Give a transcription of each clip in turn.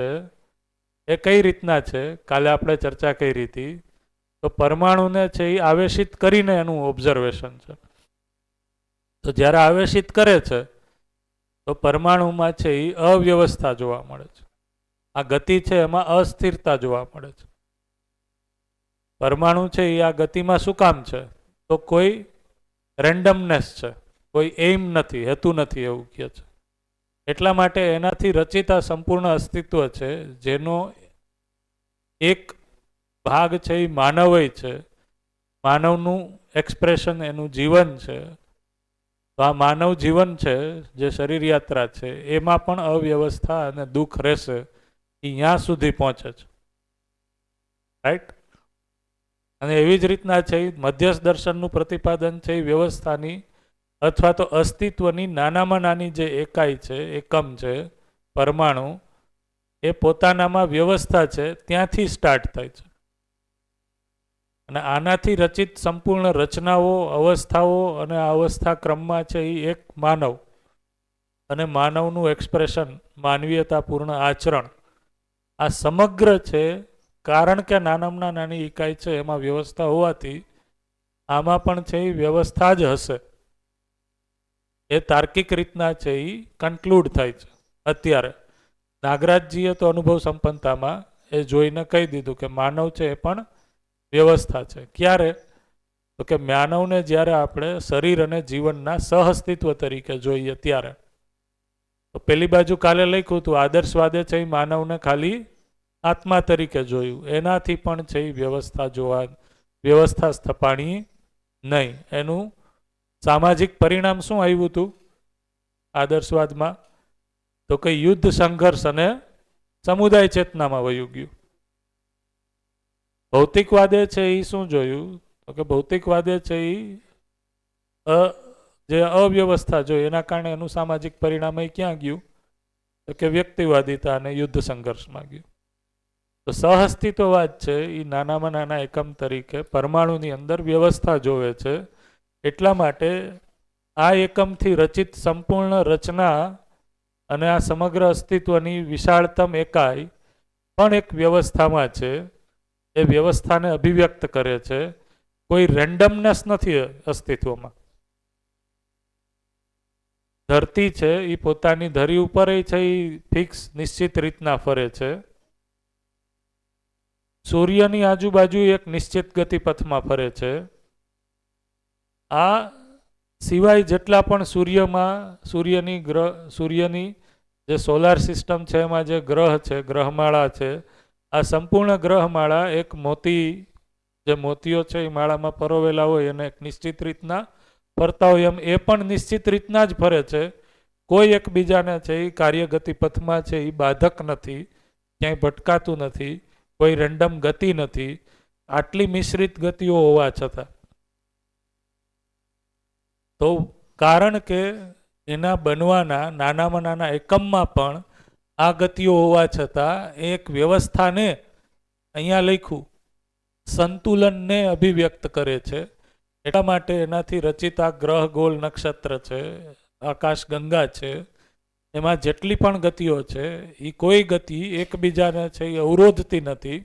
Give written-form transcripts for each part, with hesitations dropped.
છે એ કઈ રીતના છે, કાલે આપણે ચર્ચા કરી હતી. તો પરમાણુને છે એ આવેશિત કરીને એનું ઓબ્ઝર્વેશન છે. તો જ્યારે આવેશિત કરે છે તો પરમાણુમાં છે એ અવ્યવસ્થા જોવા મળે છે. આ ગતિ છે એમાં અસ્થિરતા જોવા મળે છે. પરમાણુ છે એ આ ગતિમાં શું કામ છે? તો કોઈ રેન્ડમનેસ છે, કોઈ એઇમ નથી, હેતુ નથી એવું કહે છે. એટલા માટે એનાથી રચિત આ સંપૂર્ણ અસ્તિત્વ છે, જેનો એક ભાગ છે એ માનવય છે. માનવનું એક્સપ્રેશન, એનું જીવન છે. તો આ માનવ જીવન છે, જે શરીર યાત્રા છે, એમાં પણ અવ્યવસ્થા અને દુઃખ રહેશે. એ ત્યાં સુધી પહોંચે છે, રાઈટ. અને એવી જ રીતના છે મધ્યસ્થ દર્શનનું પ્રતિપાદન છે એ વ્યવસ્થાની અથવા તો અસ્તિત્વની નાનામાં નાની જે એકાઈ છે, એકમ છે, પરમાણુ, એ પોતાનામાં વ્યવસ્થા છે ત્યાંથી સ્ટાર્ટ થાય છે. અને આનાથી રચિત સંપૂર્ણ રચનાઓ, અવસ્થાઓ અને આ અવસ્થા ક્રમમાં છે એ એક માનવ અને માનવનું એક્સપ્રેશન, માનવીયતાપૂર્ણ આચરણ, આ સમગ્ર છે. કારણ કે નાનામાં નાની ઇકાઈ છે એમાં વ્યવસ્થા હોવાથી આમાં પણ છે એ વ્યવસ્થા જ હશે. એ તાર્કિક રીતના છે એ કન્ક્લુડ થાય છે. અત્યારે નાગરાજજીએ તો અનુભવ સંપન્નતામાં એ જોઈને કહી દીધું કે માનવ છે એ પણ વ્યવસ્થા છે. ક્યારે? તો કે માનવને જ્યારે આપણે શરીર અને જીવનના સહઅસ્તિત્વ તરીકે જોઈએ ત્યારે. તો પેલી બાજુ કાલે લખ્યું હતું આદર્શવાદે છે એ માનવને ખાલી આત્મા તરીકે જોયું. એનાથી પણ છે એ વ્યવસ્થા સ્થપાણી નહીં. એનું સામાજિક પરિણામ શું આવ્યું હતું આદર્શવાદમાં? તો કે યુદ્ધ, સંઘર્ષ અને સમુદાય ચેતનામાં વયું ગયું. ભૌતિકવાદે છે એ શું જોયું? તો કે ભૌતિકવાદે છે એ જે અવ્યવસ્થા જોઈ એના કારણે એનું સામાજિક પરિણામ એ ક્યાં ગયું? તો કે વ્યક્તિવાદિતા અને યુદ્ધ સંઘર્ષમાં ગયું. તો સહઅસ્તિત્વવાદ છે એ નાનામાં નાના એકમ તરીકે પરમાણુની અંદર વ્યવસ્થા જોવે છે. એટલા માટે આ એકમથી રચિત સંપૂર્ણ રચના અને આ સમગ્ર અસ્તિત્વની વિશાળતમ એકાઈ પણ એક વ્યવસ્થામાં છે. એ વ્યવસ્થાને અભિવ્યક્ત કરે છે. કોઈ રેન્ડમનેસ નથી અસ્તિત્વમાં. ધરતી છે એ પોતાની ધરી ઉપર છે એ ફિક્સ નિશ્ચિત રીતના ફરે છે. સૂર્યની આજુબાજુ એક નિશ્ચિત ગતિપથમાં ફરે છે. આ સિવાય જેટલા પણ સૂર્યની જે સોલાર સિસ્ટમ છે એમાં જે ગ્રહ છે, ગ્રહમાળા છે, આ સંપૂર્ણ ગ્રહમાળા એક મોતી, જે મોતીઓ છે એ માળામાં પરોવેલા હોય અને એક નિશ્ચિત રીતના ફરતા હોય એમ એ પણ નિશ્ચિત રીતના જ ફરે છે. કોઈ એકબીજાને છે એ કાર્યગતિ પથમાં છે એ બાધક નથી, ક્યાંય ભટકાતું નથી, કોઈ રેન્ડમ ગતિ નથી. આટલી મિશ્રિત ગતિઓ હોવા છતાં તો કારણ કે એના બનવાના નાનામાં નાના એકમમાં પણ આ ગતિઓ હોવા છતાં એક વ્યવસ્થાને, અહીંયા લખ્યું સંતુલનને અભિવ્યક્ત કરે છે. એટલા માટે એનાથી રચિત આ ગ્રહ, ગોળ, નક્ષત્ર છે, આકાશ ગંગા છે, એમાં જેટલી પણ ગતિઓ છે એ કોઈ ગતિ એકબીજાને છે એ અવરોધતી નથી,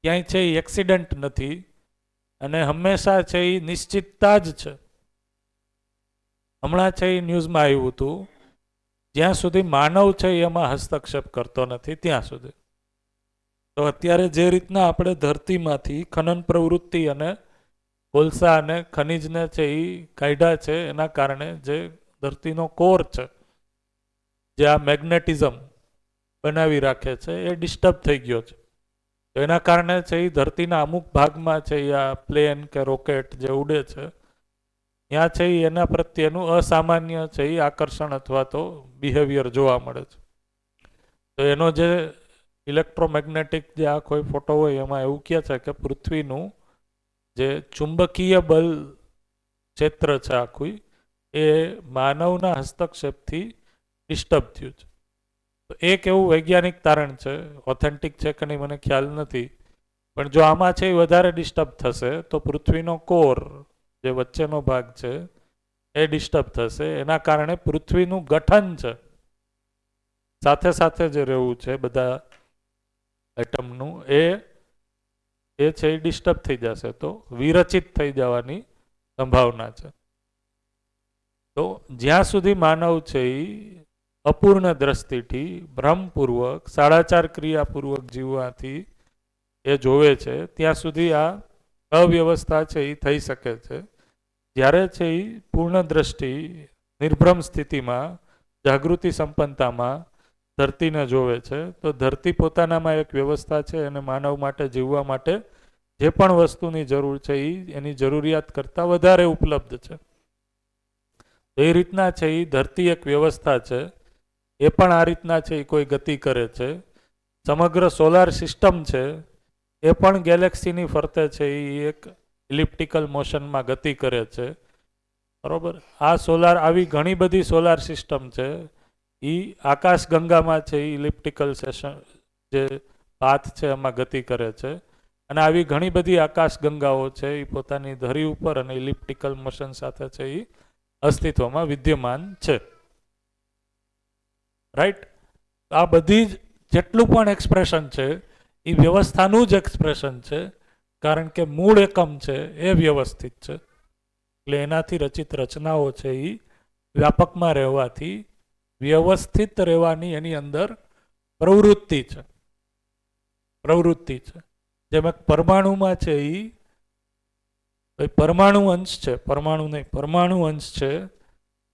ક્યાંય છે એ એક્સિડન્ટ નથી, અને હંમેશા છે એ નિશ્ચિતતા જ છે. હમણાં છે એ ન્યૂઝમાં આવ્યું હતું, જ્યાં સુધી માનવ છે એમાં હસ્તક્ષેપ કરતો નથી ત્યાં સુધી. તો અત્યારે જે રીતના આપણે ધરતીમાંથી ખનન પ્રવૃત્તિ અને કોલસા અને ખનિજને છે એ કાઢ્યા છે, એના કારણે જે ધરતીનો કોર છે, જે આ મેગ્નેટિઝમ બનાવી રાખે છે, એ ડિસ્ટર્બ થઈ ગયો છે. તો એના કારણે છે એ ધરતીના અમુક ભાગમાં છે એ આ પ્લેન કે રોકેટ જે ઉડે છે ત્યાં છે એ એના પ્રત્યેનું અસામાન્ય છે એ આકર્ષણ અથવા તો બિહેવિયર જોવા મળે છે. તો એનો જે ઇલેક્ટ્રોમેગ્નેટિક જે આ કોઈ ફોટો હોય એમાં એવું કહે છે કે પૃથ્વીનું જે ચુંબકીય બલ ક્ષેત્ર છે આખું, એ માનવના હસ્તક્ષેપથી ડિસ્ટર્બ થયું છે. તો એક એવું વૈજ્ઞાનિક તારણ છે, ઓથેન્ટિક છે કે નહીં મને ખ્યાલ નથી, પણ જો આમાં છે એ વધારે ડિસ્ટર્બ થશે તો પૃથ્વીનો કોર, જે વચ્ચેનો ભાગ છે, એ ડિસ્ટર્બ થશે. એના કારણે પૃથ્વીનું ગઠન છે સાથે સાથે જે રહેવું છે બધા એટમનું એ છે એ ડિસ્ટર્બ થઈ જશે, તો વિરચિત થઈ જવાની સંભાવના છે. તો જ્યાં સુધી માનવ છે એ અપૂર્ણ દ્રષ્ટિથી ભ્રમપૂર્વક 4.5 ક્રિયાપૂર્વક જીવવાથી એ જોવે છે ત્યાં સુધી આ અવ્યવસ્થા છે એ થઈ શકે છે. જ્યારે છે એ પૂર્ણ દ્રષ્ટિ નિર્ભ્રમ સ્થિતિમાં જાગૃતિ સંપન્નતામાં ધરતીને જોવે છે, તો ધરતી પોતાનામાં એક વ્યવસ્થા છે અને માનવ માટે જીવવા માટે જે પણ વસ્તુની જરૂર છે એ એની જરૂરિયાત કરતાં વધારે ઉપલબ્ધ છે. એ રીતના છે એ ધરતી એક વ્યવસ્થા છે, એ પણ આ રીતના છે એ કોઈ ગતિ કરે છે. સમગ્ર સોલાર સિસ્ટમ છે એ પણ ગેલેક્સીની ફરતે છે એ એક ઇલિપ્ટિકલ મોશનમાં ગતિ કરે છે. બરોબર, આ સોલાર આવી ઘણી બધી સોલાર સિસ્ટમ છે એ આકાશગંગામાં છે એ ઇલિપ્ટિકલ સેશન જે પાથ છે એમાં ગતિ કરે છે. અને આવી ઘણી બધી આકાશગંગાઓ છે એ પોતાની ધરી ઉપર અને ઇલિપ્ટિકલ મોશન સાથે છે એ અસ્તિત્વમાં વિદ્યમાન છે. રાઈટ, આ બધી જ જેટલું પણ એક્સપ્રેશન છે એ વ્યવસ્થાનું જ એક્સપ્રેશન છે, કારણ કે મૂળ એકમ છે એ વ્યવસ્થિત છે. એટલે એનાથી રચિત રચનાઓ છે એ વ્યાપકમાં રહેવાથી વ્યવસ્થિત રહેવાની એની અંદર પ્રવૃત્તિ છે. જેમ એક પરમાણુમાં છે એ પરમાણુ અંશ છે, પરમાણુ નહીં પરમાણુ અંશ છે,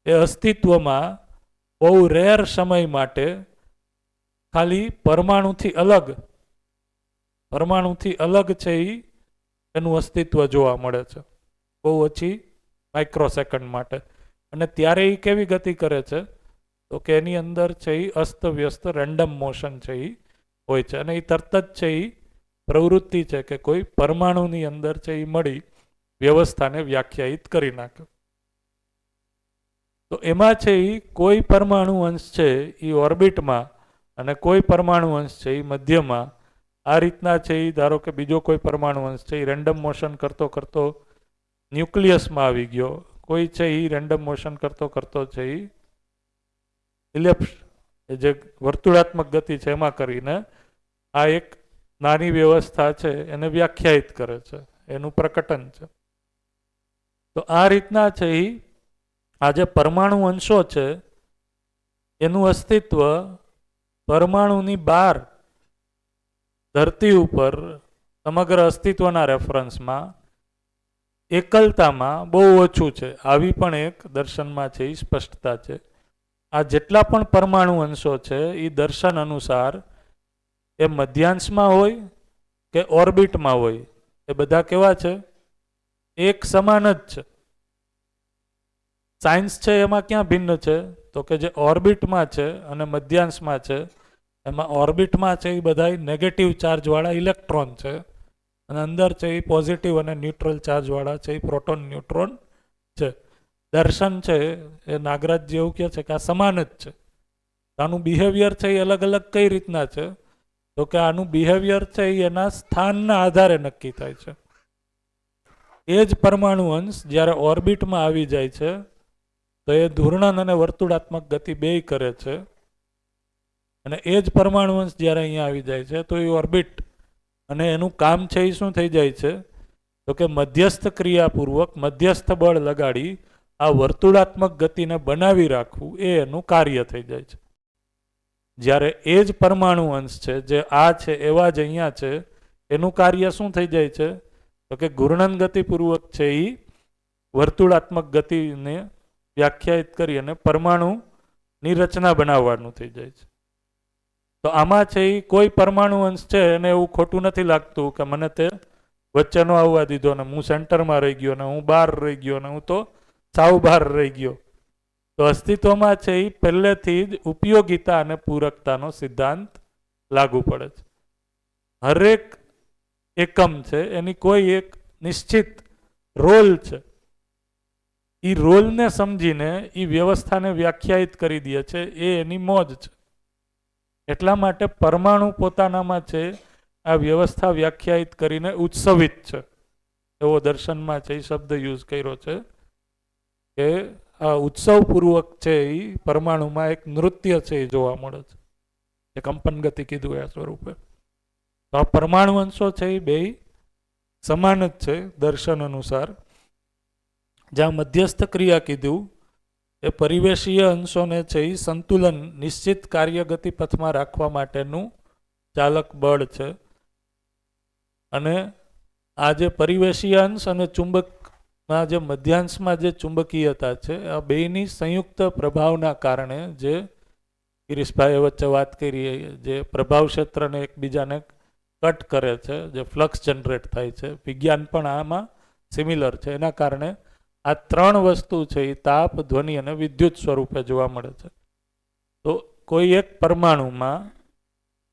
એ અસ્તિત્વમાં બહુ રેર સમય માટે ખાલી પરમાણુથી અલગ છે એ એનું અસ્તિત્વ જોવા મળે છે, બહુ ઓછી માઇક્રોસેકન્ડ માટે. અને ત્યારે એ કેવી ગતિ કરે છે તો કે એની અંદર છે એ અસ્તવ્યસ્ત રેન્ડમ મોશન છે એ હોય છે, અને એ તરત જ છે એ પ્રવૃત્તિ છે કે કોઈ પરમાણુની અંદર છે એ મળી વ્યવસ્થાને વ્યાખ્યાયિત કરી નાખે. તો એમાં છે એ કોઈ પરમાણુ અંશ છે એ ઓર્બિટમાં અને કોઈ પરમાણુ અંશ છે એ મધ્યમાં, આ રીતના છે એ ધારો કે બીજો કોઈ પરમાણુ અંશ છે એ રેન્ડમ મોશન કરતો કરતો ન્યુક્લિયસમાં આવી ગયો, કોઈ છે એ રેન્ડમ મોશન કરતો છે એ ઇલિપ્સ જે વર્તુળાત્મક ગતિ છે એમાં કરીને આ એક નાની વ્યવસ્થા છે એને વ્યાખ્યાયિત કરે છે, એનું પ્રકટન છે. તો આ રીતના છે એ આ જે પરમાણુ અંશો છે એનું અસ્તિત્વ પરમાણુની બહાર ધરતી ઉપર સમગ્ર અસ્તિત્વના રેફરન્સમાં એકલતામાં બહુ ઓછું છે. આવી પણ એક દર્શનમાં છે એ સ્પષ્ટતા છે. આ જેટલા પણ પરમાણુ અંશો છે એ દર્શન અનુસાર એ મધ્યાંશમાં હોય કે ઓર્બિટમાં હોય, એ બધા કેવા છે? એક સમાન જ છે. સાયન્સ છે એમાં ક્યાં ભિન્ન છે તો કે જે ઓર્બિટમાં છે અને મધ્યાંશમાં છે, એમાં ઓર્બિટમાં છે એ બધા નેગેટિવ ચાર્જવાળા ઇલેક્ટ્રોન છે અને અંદર છે એ પોઝિટિવ અને ન્યુટ્રલ ચાર્જવાળા છે એ પ્રોટોન ન્યુટ્રોન છે. દર્શન છે એ નાગરાજજી એવું કહે છે કે આ સમાન જ છે. આનું બિહેવિયર છે એ અલગ અલગ કઈ રીતના છે તો કે આનું બિહેવિયર છે એ એના સ્થાનના આધારે નક્કી થાય છે. એ જ પરમાણુ અંશ જ્યારે ઓર્બિટમાં આવી જાય છે તો એ ધૂર્ણન અને વર્તુળાત્મક ગતિ બેય કરે છે, અને એ જ પરમાણુ અંશ જ્યારે અહીંયા આવી જાય છે તો એ ઓર્બિટ અને એનું કામ છે એ શું થઈ જાય છે તો કે મધ્યસ્થ ક્રિયાપૂર્વક મધ્યસ્થ બળ લગાડી આ વર્તુળાત્મક ગતિને બનાવી રાખવું એ એનું કાર્ય થઈ જાય છે. જ્યારે એ જ પરમાણુ અંશ છે જે આ છે એવા જ અહીંયા છે, એનું કાર્ય શું થઈ જાય છે તો કે ઘૂર્ણન ગતિપૂર્વક છે એ વર્તુળાત્મક ગતિને વ્યાખ્યાયિત કરી અને પરમાણુની રચના બનાવવાનું થઈ જાય છે. તો આમાં છે એ કોઈ પરમાણુ અંશ છે એને એવું ખોટું નથી લાગતું કે મને તે વચ્ચે ન આવવા દીધો ને હું સેન્ટરમાં રહી ગયો ને હું બહાર રહી ગયો ને હું તો સાવ બહાર રહી ગયો. તો અસ્તિત્વમાં છે એ પહેલેથી જ ઉપયોગિતા અને પૂરકતાનો સિદ્ધાંત લાગુ પડે છે. હરેક એકમ છે એની કોઈ એક નિશ્ચિત રોલ છે, એ રોલને સમજીને એ વ્યવસ્થાને વ્યાખ્યાયિત કરી દે છે, એ એની મોજ છે. એટલા માટે પરમાણુ પોતાનામાં છે આ વ્યવસ્થા વ્યાખ્યાયિત કરીને ઉત્સવિત છે, એવો દર્શનમાં છે એ શબ્દ યુઝ કર્યો છે કે આ ઉત્સવપૂર્વક છે એ પરમાણુમાં એક નૃત્ય છે એ જોવા મળે છે. જે કંપન ગતિ કીધું એ સ્વરૂપે. તો આ પરમાણુ અંશો છે એ બે સમાન જ છે દર્શન અનુસાર. જ્યાં મધ્યસ્થ ક્રિયા કીધું એ પરિવેશીય અંશોને છે એ સંતુલન નિશ્ચિત કાર્યગતિ પથમાં રાખવા માટેનું ચાલક બળ છે. અને આ જે પરિવેશીય અંશ અને ચુંબકના જે મધ્યાંશમાં જે ચુંબકીયતા છે આ બેયની સંયુક્ત પ્રભાવના કારણે જે ગિરીશભાઈએ વચ્ચે વાત કરી, જે પ્રભાવ ક્ષેત્રને એકબીજાને કટ કરે છે, જે ફ્લક્સ જનરેટ થાય છે, વિજ્ઞાન પણ આમાં સિમિલર છે. એના કારણે આ ત્રણ વસ્તુ છે એ તાપ, ધ્વનિ અને વિદ્યુત સ્વરૂપે જોવા મળે છે. તો કોઈ એક પરમાણુમાં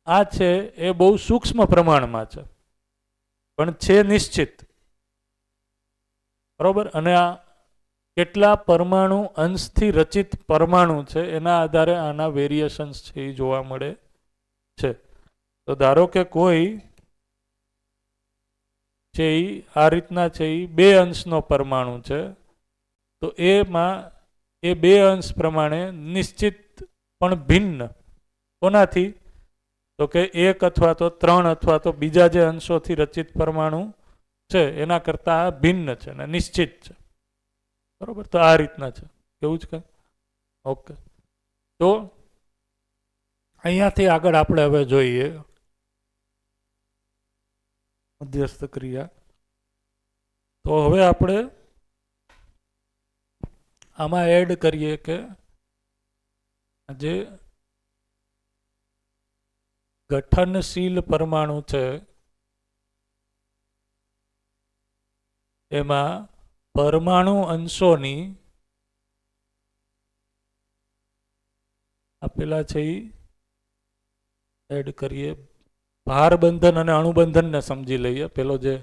આ છે એ બહુ સૂક્ષ્મ પ્રમાણમાં છે પણ છે નિશ્ચિત, બરોબર. અને આ કેટલા પરમાણુ અંશથી રચિત પરમાણુ છે એના આધારે આના વેરિએશન્સ છે એ જોવા મળે છે. તો ધારો કે કોઈ છે એ આ રીતના છે એ 2 અંશનો પરમાણુ છે, તો એમાં એ 2 અંશ પ્રમાણે નિશ્ચિત પણ ભિન્ન. કોનાથી? તો કે 1 અથવા તો 3 અથવા તો બીજા જે અંશોથી રચિત પરમાણુ છે એના કરતાં ભિન્ન છે અને નિશ્ચિત છે, બરોબર. તો આ રીતના છે, કેવું જ કંઈ? ઓકે. તો અહીંયાથી આગળ આપણે હવે જોઈએ મધ્યસ્થ ક્રિયા. તો હવે આપણે આમાં એડ કરીએ કે જે ગઠનશીલ પરમાણુ છે એમાં પરમાણુ અંશોની આપેલા છે એ એડ કરીએ. ભાર બંધન અને અણુબંધનને સમજી લઈએ. પેલો જે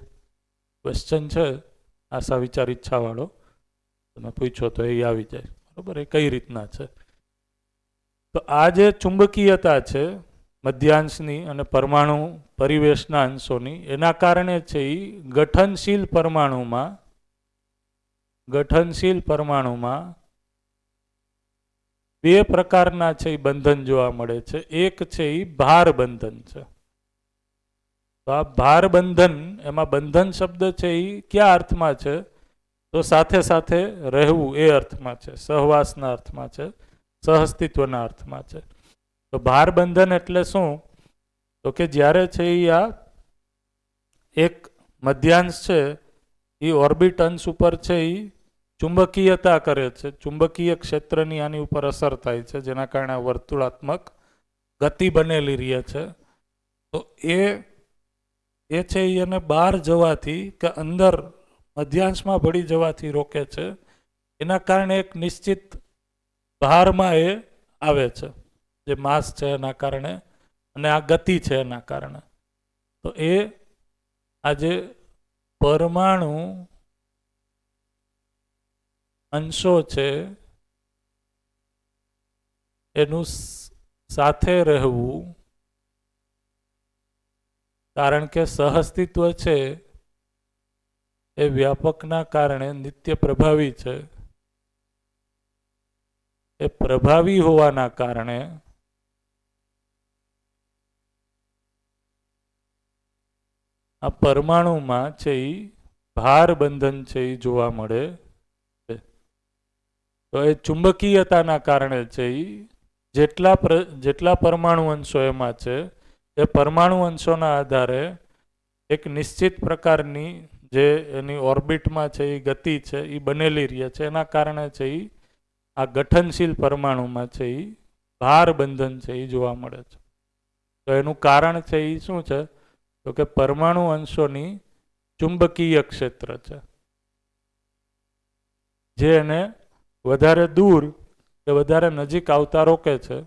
ક્વેશ્ચન છે આશા વિચાર ઈચ્છાવાળો તમે પૂછો તો એ આવી જાય, બરોબર. એ કઈ રીતના છે? તો આ જે ચુંબકીયતા છે મધ્યાંશની અને પરમાણુ પરિવેશના અંશોની, એના કારણે છે એ ગઠનશીલ પરમાણુમાં 2 પ્રકારના છે એ બંધન જોવા મળે છે. એક છે એ ભાર બંધન છે. તો આ ભાર બંધન, એમાં બંધન શબ્દ છે એ કયા અર્થમાં છે? તો સાથે સાથે રહેવું એ અર્થમાં છે, સહવાસના અર્થમાં છે, સહઅસ્તિત્વના અર્થમાં છે. તો ભાર બંધન એટલે શું? તો કે જ્યારે છે એ આ એક મધ્યાંશ છે એ ઓર્બિટ અંશ ઉપર છે એ ચુંબકીયતા કરે છે, ચુંબકીય ક્ષેત્રની આની ઉપર અસર થાય છે, જેના કારણે વર્તુળાત્મક ગતિ બનેલી રહે છે. તો એ છે એને બહાર જવાથી કે અંદર મધ્યાંશમાં ભળી જવાથી રોકે છે. એના કારણે એક નિશ્ચિત ભારમાં એ આવે છે, જે માસ છે એના કારણે અને આ ગતિ છે એના કારણે. તો એ આજે પરમાણુ અંશો છે એનું સાથે રહેવું, કારણ કે સહઅસ્તિત્વ છે એ વ્યાપકના કારણે નિત્ય પ્રભાવી છે. એ પ્રભાવી હોવાના કારણે આ પરમાણુમાં છે એ ભાર બંધન છે એ જોવા મળે છે. તો એ ચુંબકીયતાના કારણે છે એ જેટલા પરમાણુ અંશો એમાં છે એ પરમાણુ અંશોના આધારે એક નિશ્ચિત પ્રકારની જે એની ઓર્બિટમાં છે એ ગતિ છે એ બનેલી રહે છે. એના કારણે છે એ આ ગઠનશીલ પરમાણુમાં છે એ ભાર બંધન છે એ જોવા મળે છે. તો એનું કારણ છે એ શું છે? તો કે પરમાણુ અંશોની ચુંબકીય ક્ષેત્ર છે, જે એને વધારે દૂર કે વધારે નજીક આવતા રોકે છે.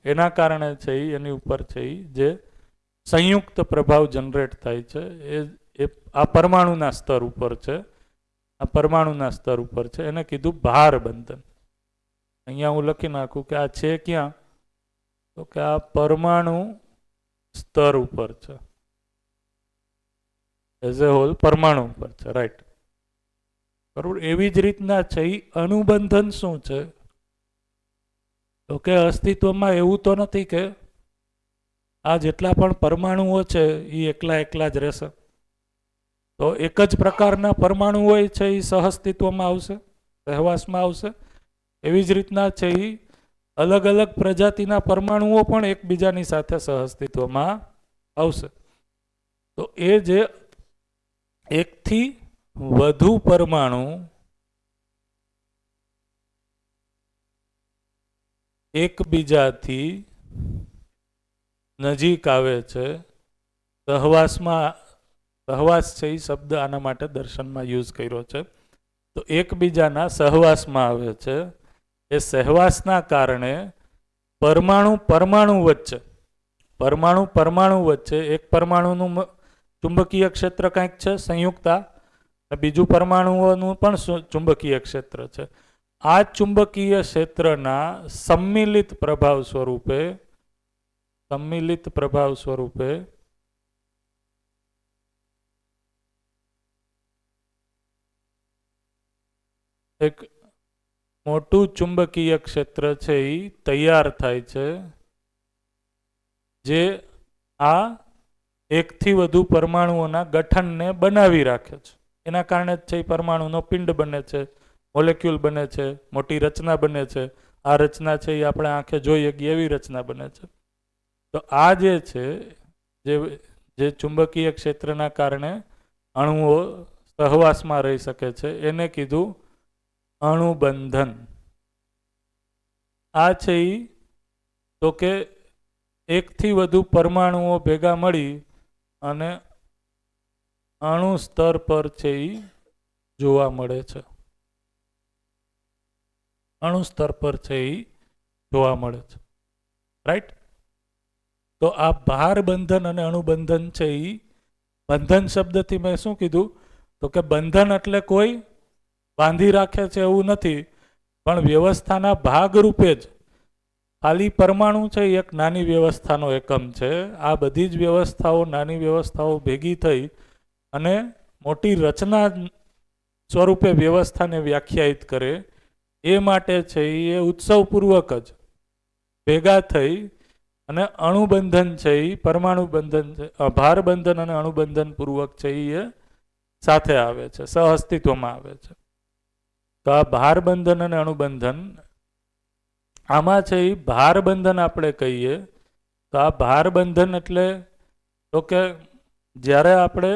એના કારણે છે એની ઉપર છે જે સંયુક્ત પ્રભાવ જનરેટ થાય છે એ આ પરમાણુના સ્તર ઉપર છે. આ પરમાણુના સ્તર ઉપર છે, એને કીધું ભાર બંધન. અહીંયા હું લખી નાખું કે આ છે ક્યાં? તો કે આ પરમાણુ સ્તર ઉપર છે, એઝ એ હોલ પરમાણુ ઉપર છે, રાઈટ, બરોબર. એવી જ રીતના છે અનુબંધન શું છે? તો કે અસ્તિત્વમાં એવું તો નથી કે આ જેટલા પણ પરમાણુઓ છે એ એકલા એકલા જ રહેશે. તો એક જ પ્રકારના પરમાણુ હોય છે એ સહઅસ્તિત્વમાં આવશે, સહવાસમાં આવશે. એવી જ રીતના છે એ અલગ અલગ પ્રજાતિના પરમાણુઓ પણ એકબીજાની સાથે સહઅસ્તિત્વમાં આવશે. તો એ જે એકથી વધુ પરમાણુ એકબીજાથી નજીક આવે છે, સહવાસમાં, સહવાસ છે એ શબ્દ આના માટે દર્શનમાં યુઝ કર્યો છે. તો એકબીજાના સહવાસમાં આવે છે. એ સહવાસના કારણે પરમાણુ પરમાણુ વચ્ચે, પરમાણુ પરમાણુ વચ્ચે એક પરમાણુનું ચુંબકીય ક્ષેત્ર કંઈક છે સંયુક્તા, બીજું પરમાણુઓનું પણ ચુંબકીય ક્ષેત્ર છે. આ ચુંબકીય ક્ષેત્રના સમ્મિલિત પ્રભાવ સ્વરૂપે, સમ્મિલિત પ્રભાવ સ્વરૂપે એક મોટું ચુંબકીય ક્ષેત્ર છે એ તૈયાર થાય છે, જે આ એકથી વધુ પરમાણુઓના ગઠનને બનાવી રાખે છે. એના કારણે જ છે એ પરમાણુનો પિંડ બને છે, મોલેક્યુલ બને છે, મોટી રચના બને છે. આ રચના છે એ આપણે આંખે જોઈ શકીએ એવી રચના બને છે. તો આ જે છે, જે ચુંબકીય ક્ષેત્રના કારણે અણુઓ સહવાસમાં રહી શકે છે, એને કીધું અણુબંધન. આ છે એ તો કે એકથી વધુ પરમાણુઓ ભેગા મળી અને અણુ સ્તર પર છે એ જોવા મળે છે. અણુ સ્તર પર છે એ જોવા મળે છે, રાઈટ. તો આ ભાર બંધન અને અણુબંધન છે એ, બંધન શબ્દથી મેં શું કીધું, તો કે બંધન એટલે કોઈ બાંધી રાખે છે એવું નથી, પણ વ્યવસ્થાના ભાગરૂપે જ. ખાલી પરમાણુ છે એક નાની વ્યવસ્થાનો એકમ છે. આ બધી જ વ્યવસ્થાઓ, નાની વ્યવસ્થાઓ ભેગી થઈ અને મોટી રચના સ્વરૂપે વ્યવસ્થાને વ્યાખ્યાયિત કરે. એ માટે છે એ ઉત્સવપૂર્વક જ ભેગા થઈ અને અણુબંધન છે એ પરમાણુ બંધન છે, ભાર બંધન અને અણુબંધન પૂર્વક છે એ સાથે આવે છે, સહઅસ્તિત્વમાં આવે છે. તો આ ભાર બંધન અને અણુબંધન, આમાં છે એ ભાર બંધન આપણે કહીએ. તો આ ભાર બંધન એટલે તો કે જ્યારે આપણે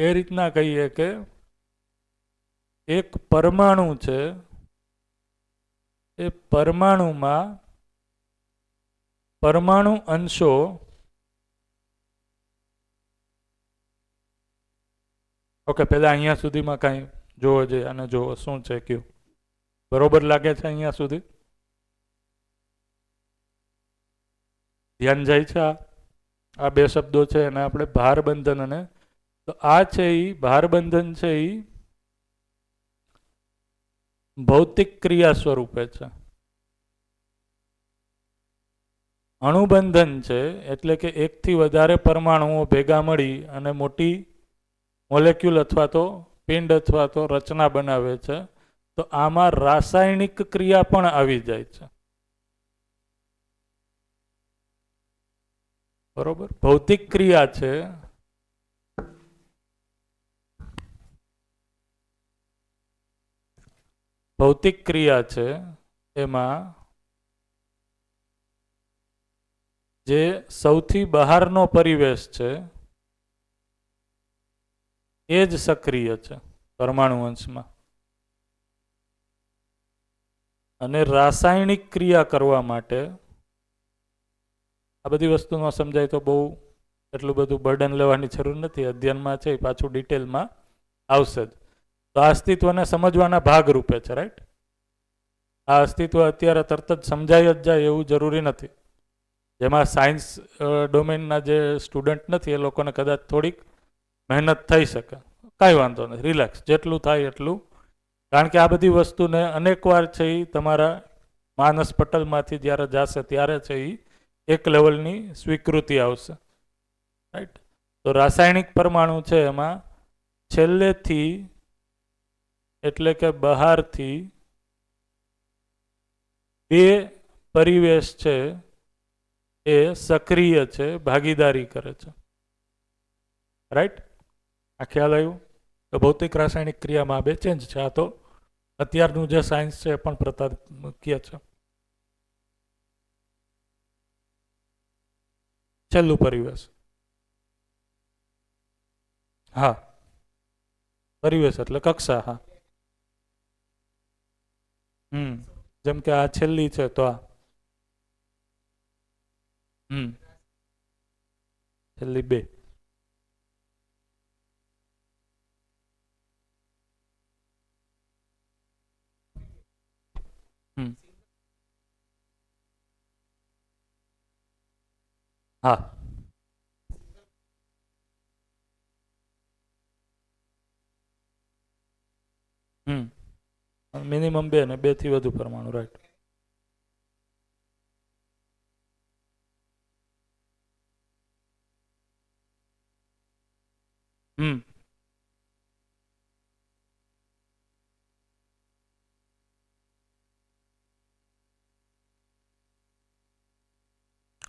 એ રીતના કહીએ કે એક પરમાણુ છે, એ પરમાણુમાં પરમાણુ અંશો ઓકે, પહેલા અહીંયા સુધીમાં કાંઈ જોવો જોઈએ, અને જોવો શું છે કયું બરોબર લાગે છે અહીંયા સુધી? ધ્યાન જાય છે? આ બે શબ્દો છે એને આપણે ભાર બંધન અને, તો આ છે એ ભાર બંધન છે એ ભૌતિક ક્રિયા સ્વરૂપે છે. અણુબંધન છે એટલે કે એકથી વધારે પરમાણુઓ ભેગા મળી અને મોટી મોલેક્યુલ અથવા તો પિંડ અથવા તો રચના બનાવે છે. તો આમાં રાસાયણિક ક્રિયા પણ આવી જાય છે, બરોબર. ભૌતિક ક્રિયા છે, ભૌતિક ક્રિયા છે, એમાં જે સૌથી બહારનો પરિવેશ છે એ જ સક્રિય છે પરમાણુ અંશમાં. અને રાસાયણિક ક્રિયા કરવા માટે, આ બધી વસ્તુ ન સમજાય તો બહુ એટલું બધું બર્ડન લેવાની જરૂર નથી, અધ્યયનમાં છે પાછું ડિટેલમાં આવશે જ. તો આ અસ્તિત્વને સમજવાના ભાગરૂપે છે, રાઈટ. આ અસ્તિત્વ અત્યારે તરત જ સમજાય જ જાય એવું જરૂરી નથી. જેમાં સાયન્સ ડોમેનના જે સ્ટુડન્ટ નથી એ લોકોને કદાચ થોડીક મહેનત થઈ શકે, કાંઈ વાંધો નથી, રિલેક્સ, જેટલું થાય એટલું. કારણ કે આ બધી વસ્તુને અનેકવાર છે એ તમારા માનસ પટલમાંથી જ્યારે જશે ત્યારે છે એ એક લેવલની સ્વીકૃતિ આવશે, રાઈટ. તો રાસાયણિક પરમાણુ છે એમાં છેલ્લેથી એટલે કે બહારથી બે પરિવેશ છે એ સક્રિય છે, ભાગીદારી કરે છે. રાઈટ? આ ખ્યાલ આવ્યો? તો ભૌતિક રાસાયણિક ક્રિયામાં આ બે ચેન્જ છે. આ તો અત્યારનું જે સાયન્સ છે એ પણ પ્રતાપકીય છે. છેલ્લું પરિવેશ. હા, પરિવેશ એટલે કક્ષા. હા, જેમ કે આ છેલ્લી છે તો આ છેલ્લી બે. હા, મિનિમમ બે ને બે થી વધુ પરમાણુ. રાઈટ.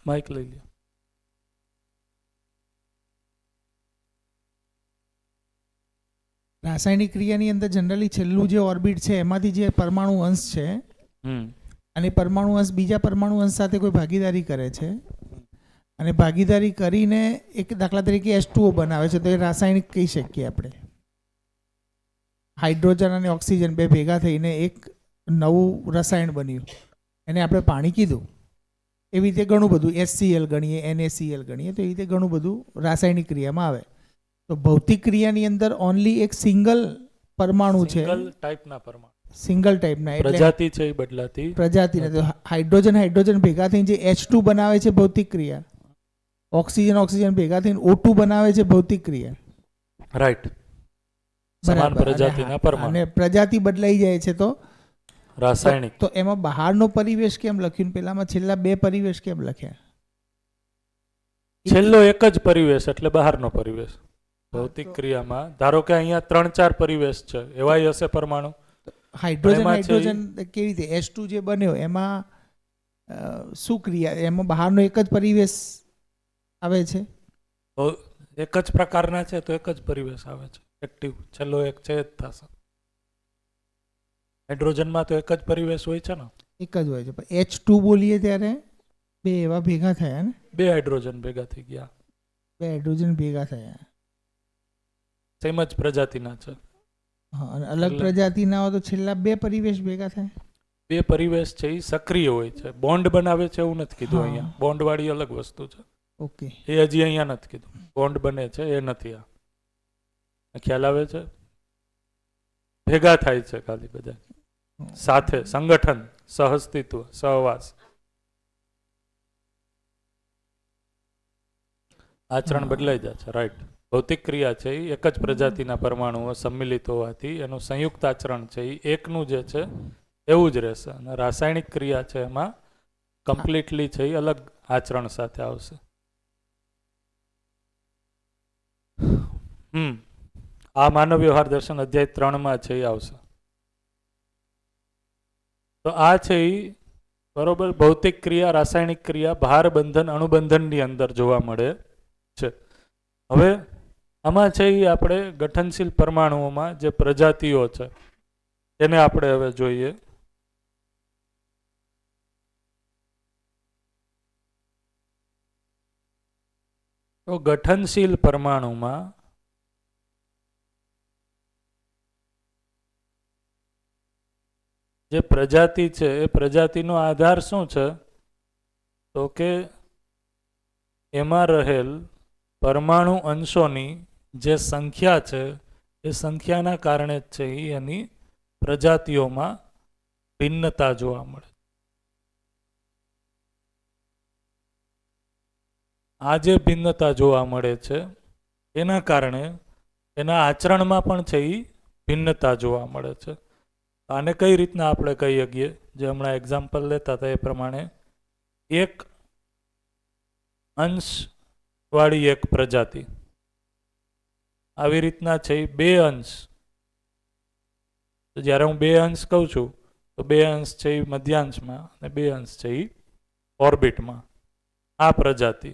માઇક લઈ લ્યો. રાસાયણિક ક્રિયાની અંદર જનરલી છેલ્લું જે ઓર્બિટ છે એમાંથી જે પરમાણુ અંશ છે અને પરમાણુ અંશ બીજા પરમાણુ અંશ સાથે કોઈ ભાગીદારી કરે છે અને ભાગીદારી કરીને એક દાખલા તરીકે H2O બનાવે છે, તો એ રાસાયણિક કહી શકીએ આપણે. હાઇડ્રોજન અને ઓક્સિજન બે ભેગા થઈને એક નવું રસાયણ બન્યું, એને આપણે પાણી કીધું. એવી રીતે ઘણું બધું HCl ગણીએ, NaCl ગણીએ, તો એવી રીતે ઘણું બધું રાસાયણિક ક્રિયામાં આવે. તો ભૌતિક ક્રિયાની અંદર ઓનલી એક સિંગલ પરમાણુ છે, સિંગલ ટાઈપના, પ્રજાતિ છે એ બદલાતી પ્રજાતિ નથી. હાઇડ્રોજન ભેગા થઈને જે H2 બનાવે છે ભૌતિક ક્રિયા, ઓક્સિજન ભેગા થઈને O2 બનાવે છે ભૌતિક ક્રિયા. રાઈટ. સમાન પ્રજાતિના પરમાણુ. અને પ્રજાતિ બદલાઈ જાય છે તો રાસાયણિક. તો એમાં બહારનો પરિવેશ કેમ લખ્યું, પેલામાં છેલ્લા બે પરિવેશ કેમ લખ્યા? છેલ્લો એક જ પરિવેશ એટલે બહારનો પરિવેશ. ભૌતિક ક્રિયામાં ધારો કે અહીંયા 3-4 પરિવેશ છે, એવાય હશે પરમાણુ. હાઇડ્રોજન કેવી રીતે H2 જે બન્યો એમાં શું ક્રિયા, એમાં બહારનો એક જ પરિવેશ આવે છે? તો એક જ પ્રકારના છે તો એક જ પરિવેશ આવે છે, એક્ટિવ. છેલ્લો એક છે જ થશે. હાઇડ્રોજનમાં તો એક જ પરિવેશ હોય છે ને? એક જ હોય છે, પણ H2 બોલીએ ત્યારે બે એવા ભેગા થયા ને? બે હાઇડ્રોજન ભેગા થઈ ગયા. બે હાઇડ્રોજન ભેગા થયા. સેમ જ પ્રજાતિના છે. હા, અને અલગ પ્રજાતિના હોય તો છેલ્લા બે પરિવેશ ભેગા થાય. બે પરિવેશ છે એ સક્રિય હોય છે, બોન્ડ બનાવે છે એવું નથી કીધું અહીંયા. બોન્ડ વાળી અલગ વસ્તુ છે. ઓકે, એ હજી અહીંયા નથી કીધું. બોન્ડ બને છે એ નથી. આ ખ્યાલ આવે છે? ભેગા થાય છે ખાલી બધા સાથે, સંગઠન, સહઅસ્તિત્વ, સહવાસ. આચરણ બદલાઈ જાય છે. રાઈટ. ભૌતિક ક્રિયા છે એ એક જ પ્રજાતિના પરમાણુઓ સંમિલિત હોવાથી એનું સંયુક્ત આચરણ છે એ એકનું જે છે એવું જ રહેશે. અને રાસાયણિક ક્રિયા છે એમાં કમ્પ્લીટલી છે એ અલગ આચરણ સાથે આવશે. આ માનવ વ્યવહાર દર્શન અધ્યાય 3 છે એ આવશે. તો આ છે એ બરોબર ભૌતિક ક્રિયા, રાસાયણિક ક્રિયા ભાર બંધન અણુબંધનની અંદર જોવા મળે છે. હવે આમાં છે એ આપણે ગઠનશીલ પરમાણુઓમાં જે પ્રજાતિઓ છે એને આપણે હવે જોઈએ. તો ગઠનશીલ પરમાણુમાં જે પ્રજાતિ છે એ પ્રજાતિનો આધાર શું છે? તો કે એમાં રહેલ પરમાણુ અંશોની જે સંખ્યા છે એ સંખ્યાના કારણે જ છે એની પ્રજાતિઓમાં ભિન્નતા જોવા મળે. આ જે ભિન્નતા જોવા મળે છે એના કારણે એના આચરણમાં પણ છે એ ભિન્નતા જોવા મળે છે. આને કઈ રીતના આપણે કહી શકીએ? જે હમણાં એક્ઝામ્પલ લેતા હતા એ પ્રમાણે એક અંશ વાળી એક પ્રજાતિ, આવી રીતના છે બે અંશ. તો જ્યારે હું બે અંશ કહું છું તો બે અંશ છે એ મધ્યાંશમાં અને બે અંશ છે એ ઓર્બિટમાં. આ પ્રજાતિ,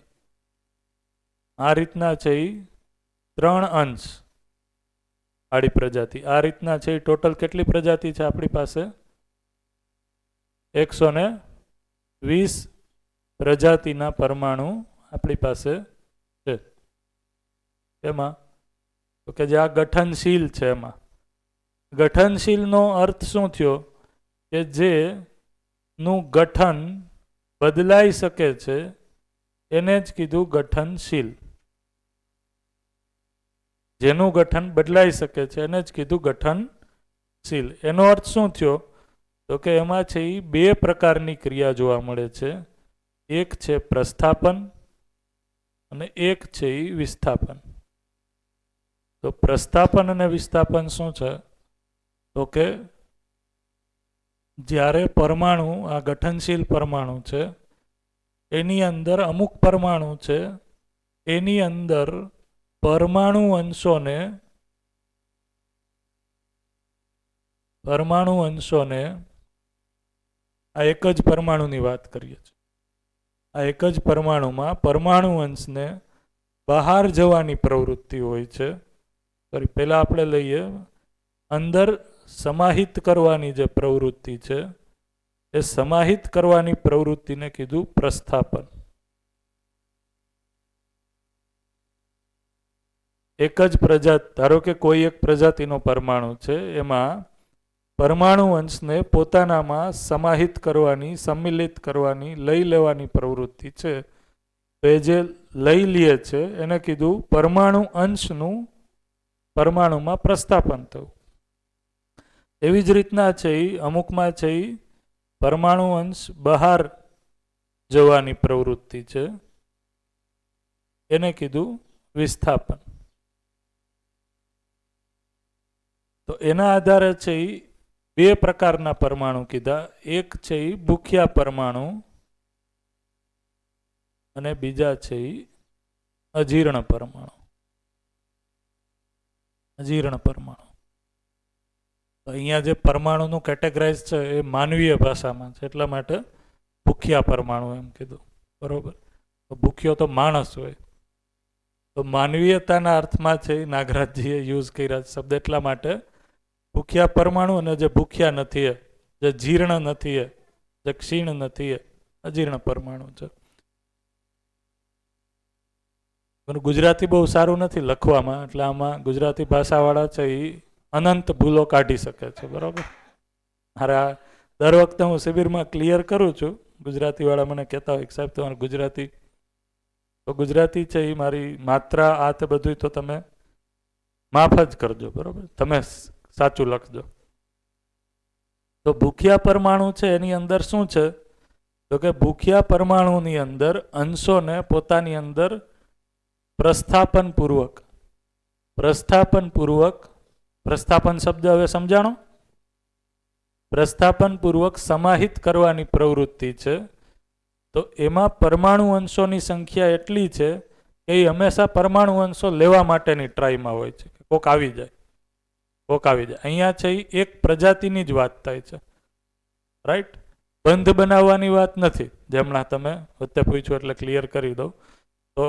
આ રીતના છે એ 3 અંશ આડી પ્રજાતિ, આ રીતના છે એ ટોટલ કેટલી પ્રજાતિ છે આપણી પાસે? 120 પ્રજાતિના પરમાણુ આપણી પાસે છે. એમાં તો કે જે આ ગઠનશીલ છે, એમાં ગઠનશીલનો અર્થ શું થયો? કે જેનું ગઠન બદલાઈ શકે છે એને જ કીધું ગઠનશીલ. જેનું ગઠન બદલાઈ શકે છે એને જ કીધું ગઠનશીલ. એનો અર્થ શું થયો? તો કે એમાં છે એ 2 પ્રકારની ક્રિયા જોવા મળે છે. એક છે પ્રસ્થાપન અને એક છે એ વિસ્થાપન. તો પ્રસ્થાપન અને વિસ્થાપન શું છે? તો કે જ્યારે પરમાણુ, આ ગઠનશીલ પરમાણુ છે, એની અંદર અમુક પરમાણુ છે, એની અંદર પરમાણુ અંશોને આ એક જ પરમાણુની વાત કરીએ છીએ. આ એક જ પરમાણુમાં પરમાણુ અંશને બહાર જવાની પ્રવૃત્તિ હોય છે. સોરી, પહેલાં આપણે લઈએ અંદર સમાહિત કરવાની જે પ્રવૃત્તિ છે, એ સમાહિત કરવાની પ્રવૃત્તિને કીધું પ્રસ્થાપન. એક જ પ્રજાતિ, ધારો કે કોઈ એક પ્રજાતિનો પરમાણુ છે, એમાં પરમાણુ અંશને પોતાનામાં સમાહિત કરવાની, સંમિલિત કરવાની, લઈ લેવાની પ્રવૃત્તિ છે. તો એ જે લઈ લે છે એને કીધું પરમાણુ અંશનું પરમાણુમાં પ્રસ્થાપન થયું. એવી જ રીતના છે એ અમુકમાં છે એ પરમાણુ અંશ બહાર જવાની પ્રવૃત્તિ છે, એને કીધું વિસ્થાપન. તો એના આધારે છે એ 2 પ્રકારના પરમાણુ કીધા. એક છે એ ભૂખ્યા પરમાણુ અને બીજા છે એ અજીર્ણ પરમાણુ. અજીર્ણ પરમાણુ. અહીંયા જે પરમાણુનું કેટેગરાઇઝ છે એ માનવીય ભાષામાં છે, એટલા માટે ભૂખ્યા પરમાણુ એમ કીધું. બરોબર? તો ભૂખ્યો તો માણસ હોય, તો માનવીયતાના અર્થમાં છે એ નાગરાજજીએ યુઝ કર્યા શબ્દ, એટલા માટે ભૂખ્યા પરમાણુ અને જે ભૂખ્યા નથી, જે જીર્ણ નથી, જે ક્ષીણ નથી, અજીર્ણ પરમાણુ છે. ગુજરાતી બહુ સારું નથી લખવામાં, એટલે આમાં ગુજરાતી ભાષાવાળા છે એ અનંત ભૂલો કાઢી શકે છે. બરાબર? મારા દર વખતે હું શિબિરમાં ક્લિયર કરું છું. ગુજરાતીવાળા મને કહેતા હોય કે સાહેબ તમારું ગુજરાતી, તો ગુજરાતી છે એ મારી માત્રા આ તે બધું તો તમે માફ જ કરજો. બરાબર? તમે સાચું લખજો. તો ભૂખ્યા પરમાણુ છે એની અંદર શું છે? તો કે ભૂખ્યા પરમાણુની અંદર અંશોને પોતાની અંદર પ્રસ્થાપન શબ્દ હવે સમજાણો? પ્રસ્થાપન પૂર્વક સમાહિત કરવાની પ્રવૃત્તિ છે. તો એમાં પરમાણુ અંશોની સંખ્યા એટલી છે કે એ હંમેશા પરમાણુ અંશો લેવા માટેની ટ્રાયમાં હોય છે. કોક આવી જાય. અહીંયા છે એ એક પ્રજાતિની જ વાત થાય છે. રાઈટ? બંધ બનાવવાની વાત નથી. જે હમણાં તમે વચ્ચે પૂછ્યું એટલે ક્લિયર કરી દઉં. તો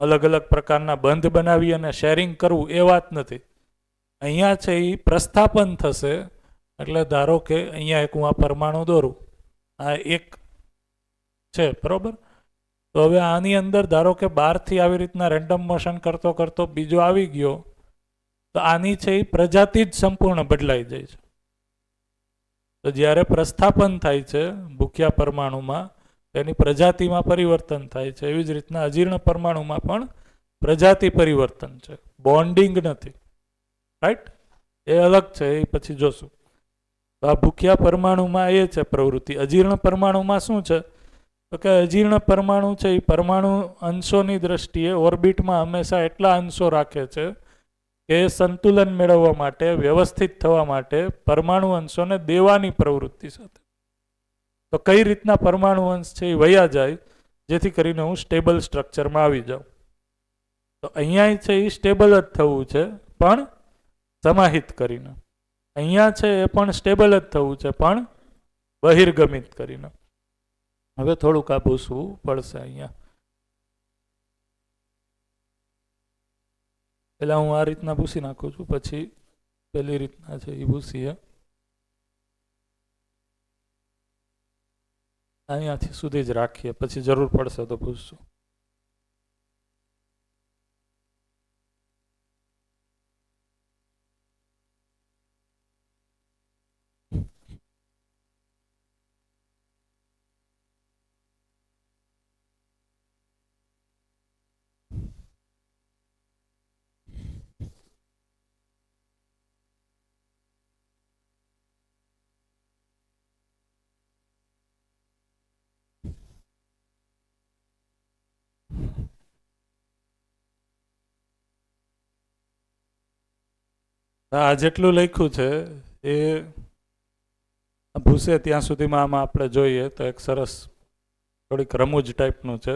અલગ અલગ પ્રકારના બંધ બનાવી અને શેરિંગ કરવું એ વાત નથી. અહીંયા છે એ પ્રસ્થાપન થશે. એટલે ધારો કે અહીંયા એક હું આ પરમાણુ દોરું, આ એક છે, બરોબર? તો હવે આની અંદર ધારો કે બહારથી આવી રીતના રેન્ડમ મોશન કરતો કરતો બીજો આવી ગયો, તો આની છે એ પ્રજાતિ જ સંપૂર્ણ બદલાઈ જાય છે. તો જ્યારે પ્રસ્થાપન થાય છે ભૂખ્યા પરમાણુમાં, એની પ્રજાતિમાં પરિવર્તન થાય છે. એવી જ રીતના અજીર્ણ પરમાણુમાં પણ પ્રજાતિ પરિવર્તન છે, બોન્ડિંગ નથી. રાઈટ? એ અલગ છે, એ પછી જોશું. તો આ ભૂખ્યા પરમાણુમાં એ છે પ્રવૃત્તિ. અજીર્ણ પરમાણુમાં શું છે? તો કે અજીર્ણ પરમાણુ છે એ પરમાણુ અંશોની દ્રષ્ટિએ ઓર્બિટમાં હંમેશા એટલા અંશો રાખે છે કે સંતુલન મેળવવા માટે, વ્યવસ્થિત થવા માટે પરમાણુ અંશોને દેવાની પ્રવૃત્તિ સાથે. તો કઈ રીતના પરમાણુ અંશ છે એ વયા જાય જેથી કરીને હું સ્ટેબલ સ્ટ્રક્ચરમાં આવી જાઉં. તો અહીંયા છે એ સ્ટેબલ જ થવું છે, પણ સમાહિત કરીને. અહીંયા છે એ પણ સ્ટેબલ જ થવું છે, પણ બહિર્ગમિત કરીને. હવે થોડુંક આ પૂછવું પડશે અહીંયા. પેલા હું આ રીતના ભૂસી નાખું છું, પછી પેલી રીતના છે એ ભૂસીએ. અહીંયાથી સુધી જ રાખીએ, પછી જરૂર પડશે તો ભૂસશું. આ જેટલું લખ્યું છે એ ભૂસે ત્યાં સુધીમાં આમાં આપણે જોઈએ તો એક સરસ થોડીક રમૂજ ટાઈપનું છે.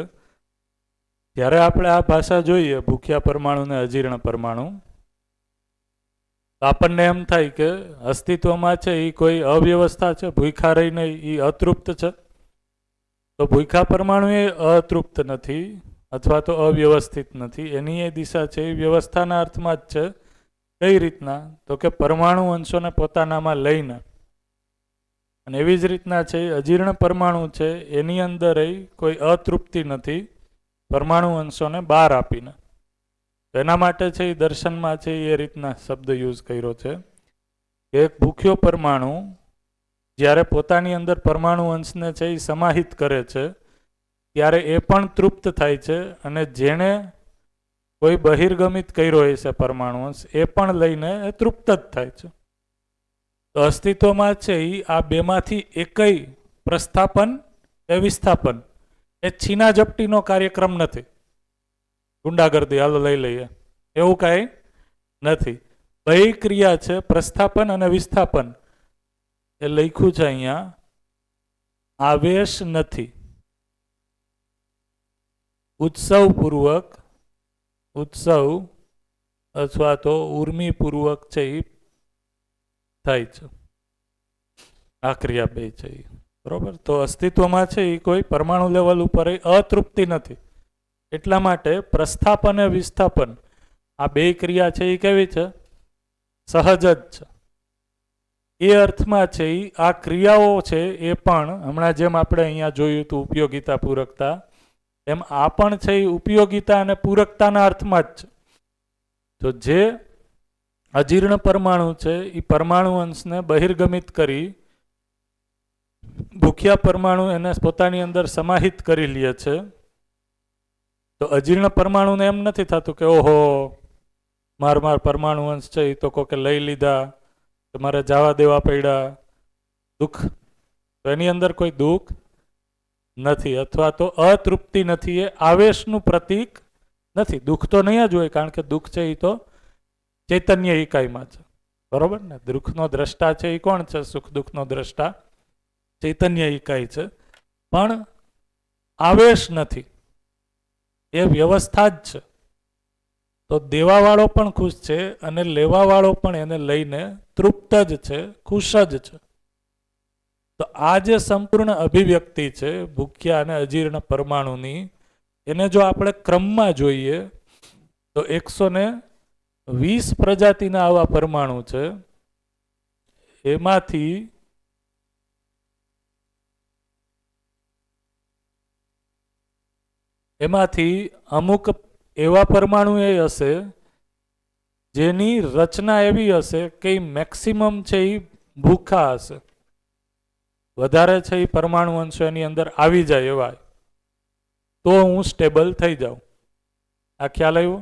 જ્યારે આપણે આ ભાષા જોઈએ ભૂખ્યા પરમાણુ ને અજીર્ણ પરમાણુ, તો આપણને એમ થાય કે અસ્તિત્વમાં છે એ કોઈ અવ્યવસ્થા છે, ભૂખા રહીને એ અતૃપ્ત છે. તો ભૂખા પરમાણુ એ અતૃપ્ત નથી અથવા તો અવ્યવસ્થિત નથી, એની એ દિશા છે એ વ્યવસ્થાના અર્થમાં જ છે. કઈ રીતના? તો કે પરમાણુ અંશોને પોતાનામાં લઈને. અને એવી જ રીતના છે અજીર્ણ પરમાણુ છે એની અંદર કોઈ અતૃપ્તિ નથી, પરમાણુ અંશોને બહાર આપીને. એના માટે છે એ દર્શનમાં છે એ રીતના શબ્દ યુઝ કર્યો છે કે એક ભૂખ્યો પરમાણુ જ્યારે પોતાની અંદર પરમાણુ અંશને છે એ સમાહિત કરે છે ત્યારે એ પણ તૃપ્ત થાય છે, અને જેણે કોઈ બહિર્ગમિત કર્યો હોય છે પરમાણુ અંશ એ પણ લઈને એ તૃપ્ત જ થાય છે. તો અસ્તિત્વમાં છે એ આ બેમાંથી એકય પ્રસ્થાપન કે વિસ્થાપન એ છીના ઝપટીનો કાર્યક્રમ નથી. ગુંડાગર્દી હાલો લઈ લઈએ એવું કાંઈ નથી. બે ક્રિયા છે પ્રસ્થાપન અને વિસ્થાપન. એ લખ્યું છે અહીંયા, આવેશ નથી. ઉત્સવપૂર્વક, ઉત્સવ અથવા તો ઉર્મિપૂર્વક છે એ થાય છે આ ક્રિયા બે છે એ. બરોબર? તો અસ્તિત્વમાં છે એ કોઈ પરમાણુ લેવલ ઉપર અતૃપ્તિ નથી. એટલા માટે પ્રસ્થાપન અને વિસ્થાપન આ બે ક્રિયા છે એ કેવી છે? સહજ જ છે. એ અર્થમાં છે એ આ ક્રિયાઓ છે એ પણ હમણાં જેમ આપણે અહીંયા જોયું હતું ઉપયોગિતા પૂરકતા, એમ આ પણ છે એ ઉપયોગિતા અને પૂરકતાના અર્થમાં જ છે. તો જે અજીર્ણ પરમાણુ છે એ પરમાણુ અંશને બહિર્ગમિત કરી ભૂખ્યા પરમાણુ એને પોતાની અંદર સમાહિત કરી લે છે. તો અજીર્ણ પરમાણુને એમ નથી થતું કે ઓહો માર પરમાણુ અંશ છે એ તો કોકે લઈ લીધા, તમારે જવા દેવા પડ્યા, દુઃખ. તો એની અંદર કોઈ દુઃખ નથી અથવા તો અતૃપ્તિ નથી. એ આવેશનું પ્રતીક નથી. દુઃખ તો નહીં જ હોય, કારણ કે દુઃખ છે એ તો ચૈતન્ય ઇકાઈમાં છે. બરોબર ને? દુઃખનો દ્રષ્ટા છે એ કોણ છે? સુખ દુઃખનો દ્રષ્ટા ચૈતન્ય ઇકાઈ છે. પણ આવેશ નથી, એ વ્યવસ્થા જ છે. તો દેવાવાળો પણ ખુશ છે અને લેવાવાળો પણ એને લઈને તૃપ્ત જ છે, ખુશ જ છે. તો આ જે સંપૂર્ણ અભિવ્યક્તિ છે ભૂખ્યા અને અજીર્ણ પરમાણુની, એને જો આપણે ક્રમમાં જોઈએ તો 120 પ્રજાતિના આવા પરમાણુ છે. એમાંથી અમુક એવા પરમાણુ એ હશે જેની રચના એવી હશે કે મેક્સિમમ છે એ ભૂખા હશે. વધારે છે એ પરમાણુ અંશો એની અંદર આવી જાય એવા, તો હું સ્ટેબલ થઈ જાઉં. આ ખ્યાલ આવ્યો?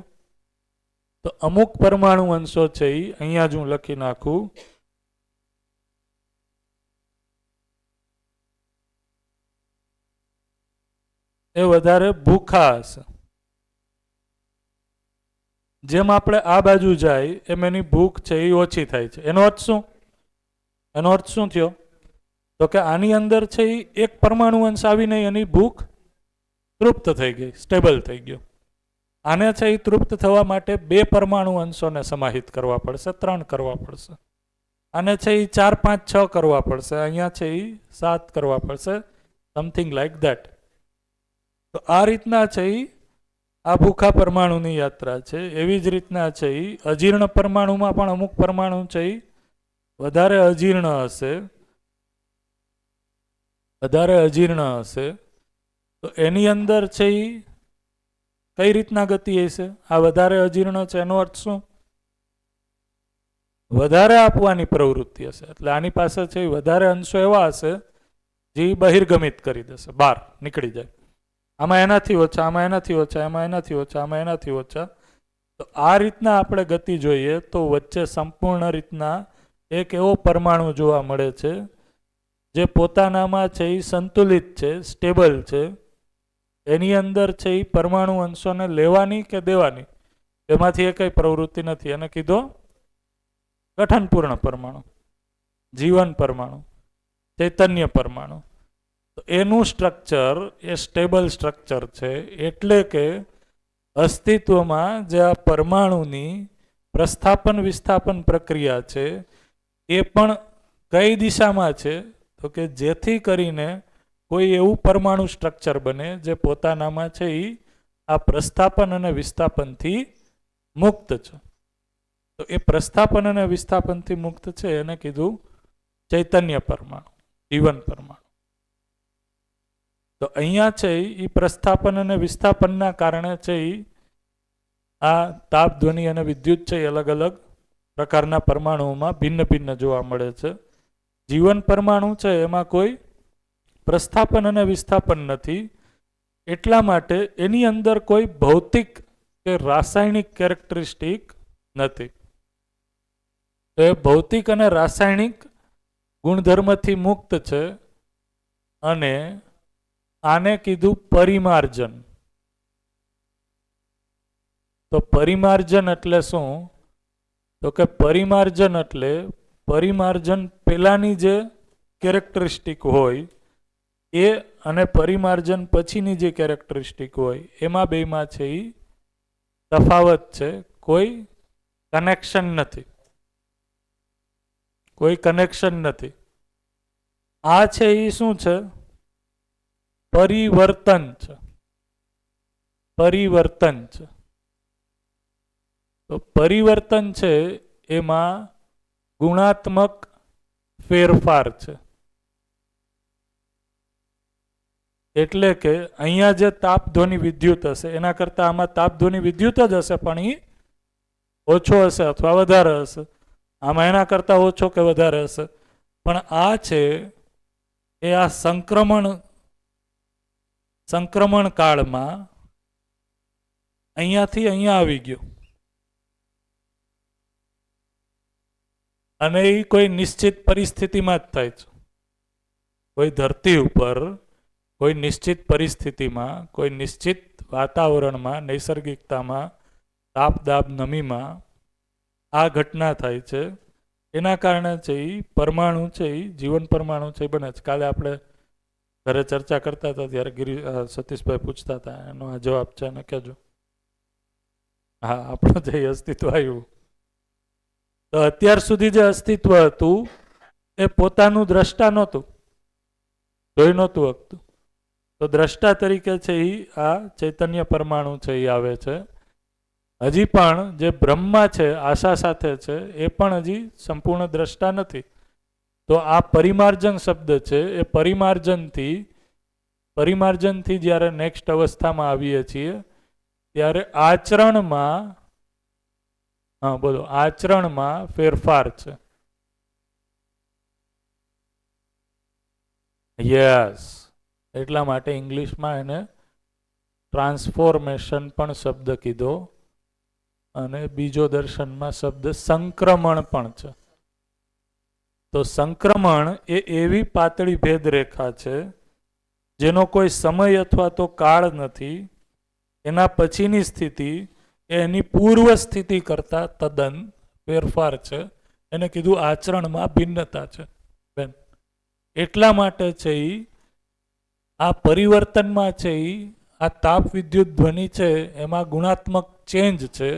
તો અમુક પરમાણુ અંશો છે એ અહીંયા જ હું લખી નાખું, એ વધારે ભૂખા હશે. જેમ આપણે આ બાજુ જાય એમ એની ભૂખ છે એ ઓછી થાય છે. એનો અર્થ શું? એનો અર્થ શું થયો? તો કે આની અંદર છે એ એક પરમાણુ અંશ આવીને એની ભૂખ તૃપ્ત થઈ ગઈ, સ્ટેબલ થઈ ગયો. આને છે એ તૃપ્ત થવા માટે 2 પરમાણુ અંશોને સમાહિત કરવા પડશે, 3 કરવા પડશે. આને છે એ 4, 5, 6 કરવા પડશે. અહીંયા છે એ 7 કરવા પડશે, સમથિંગ લાઈક ધેટ. તો આ રીતના છે એ આ ભૂખા પરમાણુની યાત્રા છે. એવી જ રીતના છે એ અજીર્ણ પરમાણુમાં પણ અમુક પરમાણુ છે એ વધારે અજીર્ણ હશે, તો એની અંદર છે એ કઈ રીતના ગતિ હશે? આ વધારે અજીર્ણ છે એનો અર્થ શું? વધારે આપવાની પ્રવૃત્તિ હશે. એટલે આની પાસે છે એ વધારે અંશો એવા હશે જે બહિર્ગમિત કરી દેશે, બહાર નીકળી જાય. આમાં એનાથી ઓછા, આમાં એનાથી ઓછા, એમાં એનાથી ઓછા, આમાં એનાથી ઓછા. તો આ રીતના આપણે ગતિ જોઈએ તો વચ્ચે સંપૂર્ણ રીતના એક એવો પરમાણુ જોવા મળે છે જે પોતાનામાં છે એ સંતુલિત છે, સ્ટેબલ છે. એની અંદર છે એ પરમાણુ અંશોને લેવાની કે દેવાની એમાંથી એ કઈ પ્રવૃત્તિ નથી. એને કીધો ગઠનપૂર્ણ પરમાણુ, જીવન પરમાણુ, ચૈતન્ય પરમાણુ. તો એનું સ્ટ્રક્ચર એ સ્ટેબલ સ્ટ્રક્ચર છે. એટલે કે અસ્તિત્વમાં જે આ પરમાણુની પ્રસ્થાપન વિસ્થાપન પ્રક્રિયા છે એ પણ કઈ દિશામાં છે? તો કે જેથી કરીને કોઈ એવું પરમાણુ સ્ટ્રક્ચર બને જે પોતાનામાં છે એ આ પ્રસ્થાપન અને વિસ્થાપનથી મુક્ત છે. તો એ પ્રસ્થાપન અને વિસ્થાપનથી મુક્ત છે એને કીધું ચૈતન્ય પરમાણુ, જીવન પરમાણુ. તો અહીંયા છે એ પ્રસ્થાપન અને વિસ્થાપનના કારણે છે એ આ તાપ, ધ્વનિ અને વિદ્યુત છે એ અલગ અલગ પ્રકારના પરમાણુઓમાં ભિન્ન ભિન્ન જોવા મળે છે. જીવન પરમાણુ છે એમાં કોઈ પ્રસ્થાપન અને વિસ્થાપન નથી. એટલા માટે એની અંદર કોઈ ભૌતિક કે રાસાયણિક કેરેક્ટરિસ્ટિક નથી. તો એ ભૌતિક અને રાસાયણિક ગુણધર્મથી મુક્ત છે અને આને કીધું પરિમાર્જન. તો પરિમાર્જન એટલે શું? તો કે પરિમાર્જન એટલે પરિમાર્જન પહેલાની જે કેરેક્ટરિસ્ટિક હોય એ અને પરિમાર્જન પછીની જે કેરેક્ટરિસ્ટિક હોય એમાં બેમાં છે એ તફાવત છે. કોઈ કનેક્શન નથી, કોઈ કનેક્શન નથી. આ છે એ શું છે? પરિવર્તન છે. પરિવર્તન છે. તો પરિવર્તન છે એમાં ગુણાત્મક ફેરફાર છે. એટલે કે અહીંયા જે તાપ, ધ્વનિ, વિદ્યુત હશે એના કરતાં આમાં તાપ, ધ્વનિ, વિદ્યુત જ હશે પણ એ ઓછો હશે અથવા વધારે હશે. આમાં એના કરતાં ઓછો કે વધારે હશે. પણ આ છે એ આ સંક્રમણ કાળમાં અહીંયાથી અહીંયા આવી ગયો અને એ કોઈ નિશ્ચિત પરિસ્થિતિમાં જ થાય છે. કોઈ ધરતી ઉપર કોઈ નિશ્ચિત પરિસ્થિતિમાં, કોઈ નિશ્ચિત વાતાવરણમાં, નૈસર્ગિકતામાં, તાપ, દાબ, નમીમાં આ ઘટના થાય છે. એના કારણે છે એ પરમાણુ છે એ જીવન પરમાણુ છે એ બને છે. કાલે આપણે ઘરે ચર્ચા કરતા હતા ત્યારે સતીશભાઈ પૂછતા હતા, એનો આ જવાબ છે અને કહેજો. હા, આપણું જે અસ્તિત્વ આવ્યું, તો અત્યાર સુધી જે અસ્તિત્વ હતું એ પોતાનું દ્રષ્ટા નહોતું, જોઈ નહોતું શકતું. તો દ્રષ્ટા તરીકે છે એ આ ચૈતન્ય પરમાણુ છે એ આવે છે. હજી પણ જે બ્રહ્મા છે, આશા સાથે છે, એ પણ હજી સંપૂર્ણ દ્રષ્ટા નથી. તો આ પરિમાર્જન શબ્દ છે એ પરિમાર્જનથી જ્યારે નેક્સ્ટ અવસ્થામાં આવીએ છીએ ત્યારે આચરણમાં ફેરફાર છે. યસ, એટલા માટે ઇંગ્લિશમાં એને ટ્રાન્સફોર્મેશન પણ શબ્દ કીધો અને બીજો દર્શનમાં શબ્દ સંક્રમણ પણ છે. તો સંક્રમણ એ એવી પાતળી ભેદરેખા છે જેનો કોઈ સમય અથવા તો કાળ નથી. એના પછીની સ્થિતિ એની પૂર્વ સ્થિતિ કરતાં તદ્દન ફેરફાર છે. એને કીધું આચરણમાં ભિન્નતા છે બેન. એટલા માટે છે એ આ પરિવર્તનમાં છે એ આ તાપ, વિદ્યુત, ધ્વનિ છે એમાં ગુણાત્મક ચેન્જ છે.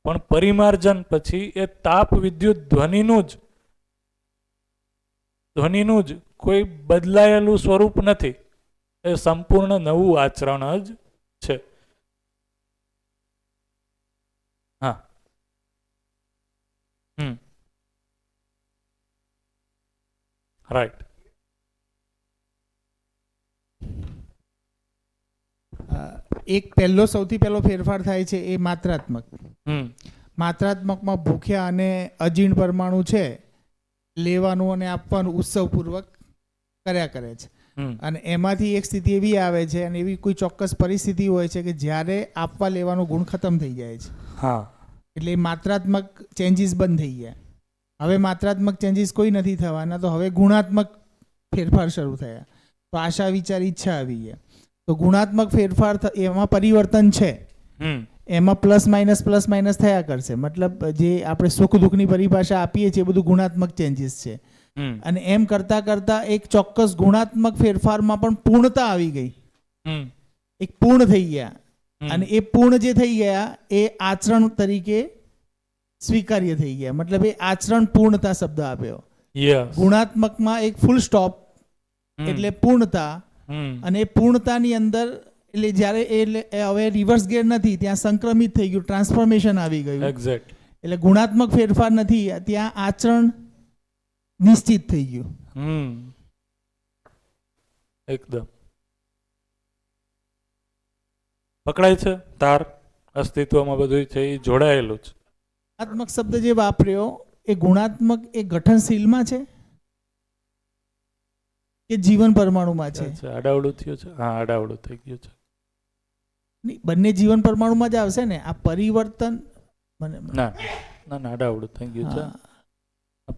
પણ પરિમાર્જન પછી એ તાપ, વિદ્યુત, ધ્વનિનું જ કોઈ બદલાયેલું સ્વરૂપ નથી. એ સંપૂર્ણ નવું આચરણ જ છે. હા રાઈટ. એક સૌથી પહેલો ફેરફાર થાય છે એ માત્રાત્મક. માત્રાત્મકમાં ભૂખ્યા અને અજીર્ણ પરમાણુ છે લેવાનું અને આપવાનું ઉત્સવપૂર્વક કર્યા કરે છે. અને એમાંથી એક સ્થિતિ એવી આવે છે અને એવી કોઈ ચોક્કસ પરિસ્થિતિ હોય છે કે જ્યારે આપવા લેવાનો ગુણ ખતમ થઈ જાય છે. હા, એટલે માત્રાત્મક ચેન્જીસ બંધ થઈ ગયા. હવે માત્રાત્મક ચેન્જીસ કોઈ નથી થવાના, તો હવે ગુણાત્મક ફેરફાર શરૂ થયા. તો આશા, વિચાર, ઈચ્છા આવી ગયા. તો ગુણાત્મક ફેરફાર એમાં પરિવર્તન છે, એમાં પ્લસ માઇનસ થયા કરશે. મતલબ જે આપણે સુખ દુઃખની પરિભાષા આપીએ છીએ બધું ગુણાત્મક ચેન્જીસ છે. અને એમ કરતા કરતા એક ચોક્કસ ગુણાત્મક ફેરફારમાં પણ પૂર્ણતા આવી ગઈ. એક પૂર્ણ થઈ ગયા. અને એ પૂર્ણ જે થઈ ગયા એ આચરણ તરીકે સ્વીકાર્ય થઈ ગયા. મતલબ એ આચરણ પૂર્ણતા શબ્દ આપ્યો. ગુણાત્મકમાં એક ફૂલ સ્ટોપ એટલે પૂર્ણતા. અને એ પૂર્ણતાની અંદર એટલે જ્યારે હવે રિવર્સ ગેર નથી, ત્યાં સંક્રમિત થઈ ગયું, ટ્રાન્સફોર્મેશન આવી ગયું. એક્ઝેક્ટ. એટલે ગુણાત્મક ફેરફાર નથી, ત્યાં આચરણ નિશ્ચિત થઈ ગયું. એકદમ પકડાય છે. તાર અસ્તિત્વમાં બધું છે એ જોડાયેલું છે. ગુણાત્મક શબ્દ જે વાપર્યો એ ગુણાત્મક એ ગઠનશીલમાં છે કે જીવન પરમાણુમાં છે? આડાવડું થયું છે. હા, આડાવડું થઈ ગયું છે. બંને જીવન પરમાણુમાં જ આવશે ને. આ પરિવર્તન ના આડાવડું થઈ ગયું છે.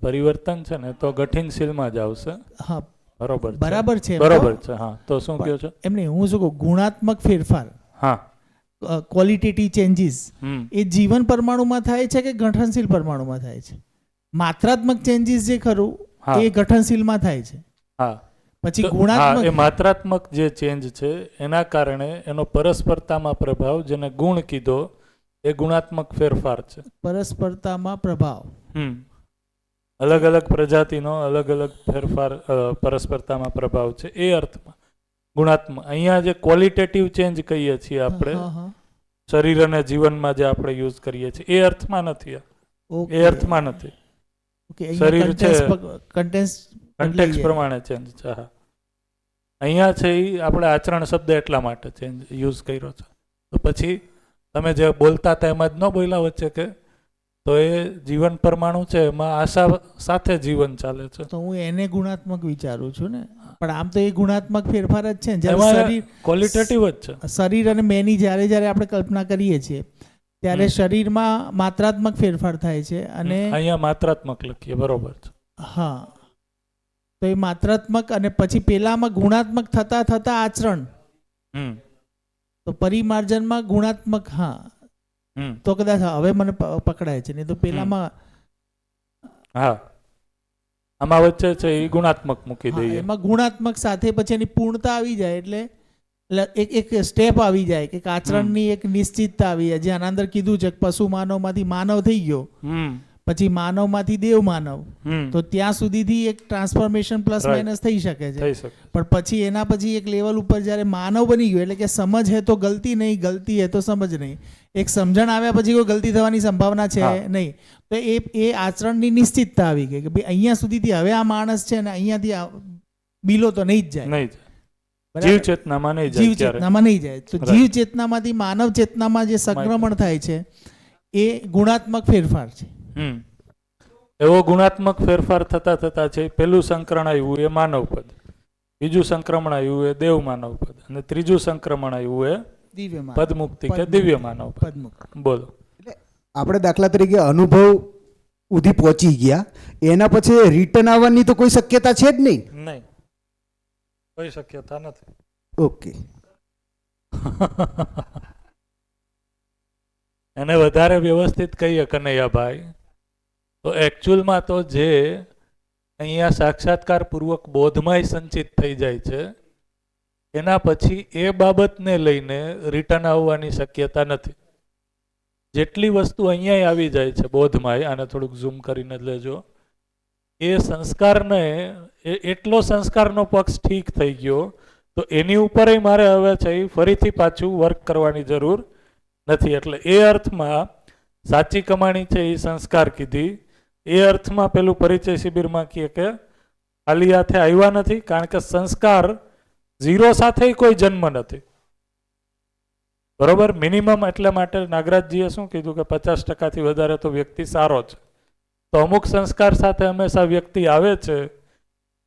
પરિવર્તન છે ને તો ગઠનશીલમાં જ આવશે. હા, બરાબર છે. હા, તો શું કહ્યું છે એમને? હું શું કહું, ગુણાત્મક ફેરફાર, હા, ક્વોલિટેટિવ ચેન્જીસ એ જીવન પરમાણુમાં થાય છે કે ગઠનશીલ પરમાણુમાં થાય છે? માત્રાત્મક ચેન્જીસ જે ખરું એ ગઠનશીલમાં થાય છે. હા, પછી ગુણાત્મક, એ માત્રાત્મક જે ચેન્જ છે એના કારણે એનો પરસ્પરતામાં પ્રભાવ, જેને ગુણ કીધો, એ ગુણાત્મક ફેરફાર છે. પરસ્પરતામાં પ્રભાવ, અલગ અલગ પ્રજાતિનો અલગ અલગ ફેરફાર, પરસ્પરતામાં પ્રભાવ છે એ અર્થમાં ગુણાત્મક. અહીંયા જે ક્વોલિટેટિવ ચેન્જ કહીએ છીએ આપણે, શરીર અને જીવનમાં જે આપણે યુઝ કરીએ છીએ એ અર્થમાં નથી. એ અર્થમાં નથી. શરીર છે કન્ટેક્સ પ્રમાણે ચેન્જ છે. હા, અહીંયા છે એ આપણે આચરણ શબ્દ એટલા માટે ચેન્જ યુઝ કર્યો છે. તો પછી તમે જે બોલતા હતા એમાં જ ન બોલ્યા વચ્ચે કે તો એ જીવન પરમાણુ છે એમાં આશા સાથે જીવન ચાલે છે. તો હું એને ગુણાત્મક વિચારું છું ને. પણ આમ તો એ ગુણાત્મક ફેરફાર જ છે. શરીર ક્વોલિટેટિવ જ છે. શરીર અને મેની જ્યારે જ્યારે આપણે કલ્પના કરીએ છીએ ત્યારે શરીરમાં માત્રાત્મક ફેરફાર થાય છે અને અહીંયા માત્રાત્મક લખીએ. બરોબર છે. હા, તો એ માત્રાત્મક અને પછી પેલામાં ગુણાત્મક થતા થતા આચરણ, તો પરિમાર્જનમાં ગુણાત્મક. હા, તો કદાચ હવે મને પકડાય છે, નહીં તો પેલામાં. હા, આમાં વચ્ચે છે એ ગુણાત્મક મૂકી દઈએ. એમાં ગુણાત્મક સાથે પછી એની પૂર્ણતા આવી જાય એટલે એક સ્ટેપ આવી જાય કે આચરણની એક નિશ્ચિતતા આવી જાય. જે આના અંદર કીધું છે પશુ માનવમાંથી માનવ થઈ ગયો, પછી માનવમાંથી દેવ માનવ, તો ત્યાં સુધીથી એક ટ્રાન્સફોર્મેશન પ્લસ માઇનસ થઈ શકે છે. પણ પછી એના પછી એક લેવલ ઉપર જ્યારે માનવ બની ગયો એટલે કે સમજ હે તો ગલતી નહીં, ગલતી હે તો સમજ નહીં, એક સમજણ આવ્યા પછી કોઈ ગલતી થવાની સંભાવના છે નહીં. તો એ આચરણની નિશ્ચિતતા આવી ગઈ કે ભાઈ અહીંયા સુધીથી હવે આ માણસ છે ને અહીંયાથી બીલો તો નહીં જ જાય, જીવ ચેતનામાં નહીં જાય. જીવ ચેતનામાં નહીં જાય. તો જીવ ચેતનામાંથી માનવ ચેતનામાં જે સંક્રમણ થાય છે એ ગુણાત્મક ફેરફાર છે. એવો ગુણાત્મક ફેરફાર થતા થતા છે. પેલું સંક્રમણ આવ્યું એ માનવ પદ, બીજું સંક્રમણ આવ્યું એ દેવ માનવ પદ, અને ત્રીજું સંક્રમણ આવ્યું એ પદમુક્તિ કે દિવ્ય માનવ પદ. બોલો. આપણે દાખલા તરીકે અનુભવ સુધી પહોંચી ગયા, એના પછી રિટર્ન આવવાની તો કોઈ શક્યતા છે જ નહીં. નહીં, કોઈ શક્યતા નથી. ઓકે. એને વધારે વ્યવસ્થિત કહીએ કનૈયાભાઈ તો એકચ્યુઅલમાં તો જે અહીંયા સાક્ષાત્કાર પૂર્વક બોધમાંય સંચિત થઈ જાય છે એના પછી એ બાબતને લઈને રિટર્ન આવવાની શક્યતા નથી. જેટલી વસ્તુ અહીંયા આવી જાય છે બોધમાંય, આને થોડુંક ઝૂમ કરીને લેજો, એ સંસ્કારને એટલો સંસ્કારનો પક્ષ ઠીક થઈ ગયો તો એની ઉપર મારે હવે છે ફરીથી પાછું વર્ક કરવાની જરૂર નથી. એટલે એ અર્થમાં સાચી કમાણી છે એ સંસ્કાર કીધી. એ અર્થમાં પેલું પરિચય શિબિરમાં કહે કે ખાલી હાથે આવ્યા નથી, કારણ કે સંસ્કાર ઝીરો સાથે કોઈ જન્મ નથી. બરોબર, મિનિમમ. એટલા માટે નાગરાજજીએ શું કીધું કે 50%થી વધારે તો વ્યક્તિ સારો છે. તો અમુક સંસ્કાર સાથે હંમેશા વ્યક્તિ આવે છે,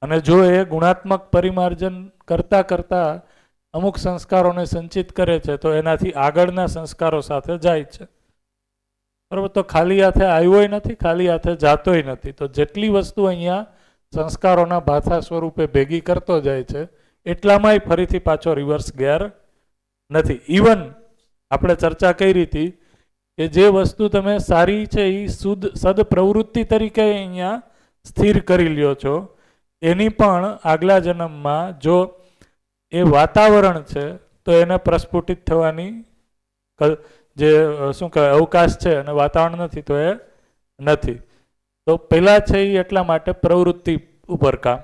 અને જો એ ગુણાત્મક પરિમાર્જન કરતા કરતા અમુક સંસ્કારોને સંચિત કરે છે તો એનાથી આગળના સંસ્કારો સાથે જાય છે. બરોબર, તો ખાલી હાથે આવ્યોય નથી, ખાલી હાથે જાતોય નથી. તો જેટલી વસ્તુ અહીંયા સંસ્કારોના ભાથા સ્વરૂપે ભેગી કરતો જાય છે, એટલામાંય ફરીથી પાછો રિવર્સ ગેર નથી. ઇવન આપણે ચર્ચા કરી હતી કે જે વસ્તુ તમે સારી છે એ સદપ્રવૃત્તિ તરીકે અહીંયા સ્થિર કરી લ્યો છો, એની પણ આગલા જન્મમાં જો એ વાતાવરણ છે તો એને પ્રસ્ફુટિત થવાની જે શું કહેવાય અવકાશ છે, અને વાતાવરણ નથી તો એ નથી. તો પહેલાં છે એ એટલા માટે પ્રવૃત્તિ ઉપર કામ,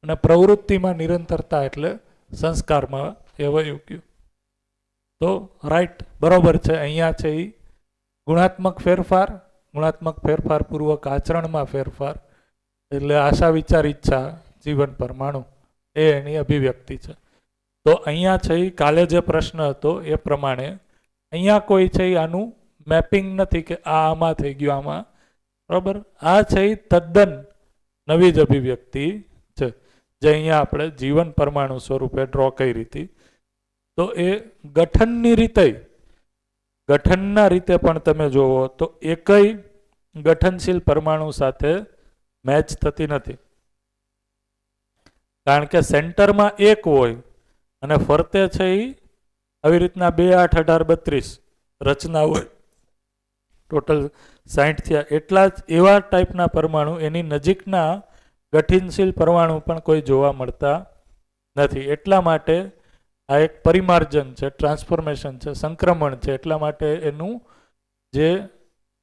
અને પ્રવૃત્તિમાં નિરંતરતા એટલે સંસ્કારમાં એ વયું ગયું. તો રાઈટ, બરોબર છે. અહીંયા છે એ ગુણાત્મક ફેરફાર પૂર્વક આચરણમાં ફેરફાર, એટલે આશા વિચાર ઈચ્છા જીવન પરમાણુ, એ એની અભિવ્યક્તિ છે. તો અહીંયા છે એ કાલે જે પ્રશ્ન હતો એ પ્રમાણે અહીંયા કોઈ છે એ આનું મેપિંગ નથી કે આ આમાં થઈ ગયું આમાં. બરોબર, આ છે એ તદ્દન નવી જ અભિવ્યક્તિ છે જે અહીંયા આપણે જીવન પરમાણુ સ્વરૂપે ડ્રો કરી હતી. તો એ ગઠનના રીતે પણ તમે જોવો તો એકય ગઠનશીલ પરમાણુ સાથે મેચ થતી નથી, કારણ કે સેન્ટરમાં એક હોય અને ફરતે છે એ આવી રીતના 2, 8, 18, 32 રચના હોય, ટોટલ 60 થયા. એટલા જ એવા ટાઈપના પરમાણુ એની નજીકના ગઠનશીલ પરમાણુ પણ કોઈ જોવા મળતા નથી. એટલા માટે આ એક પરિમાર્જન છે, ટ્રાન્સફોર્મેશન છે, સંક્રમણ છે. એટલા માટે એનું જે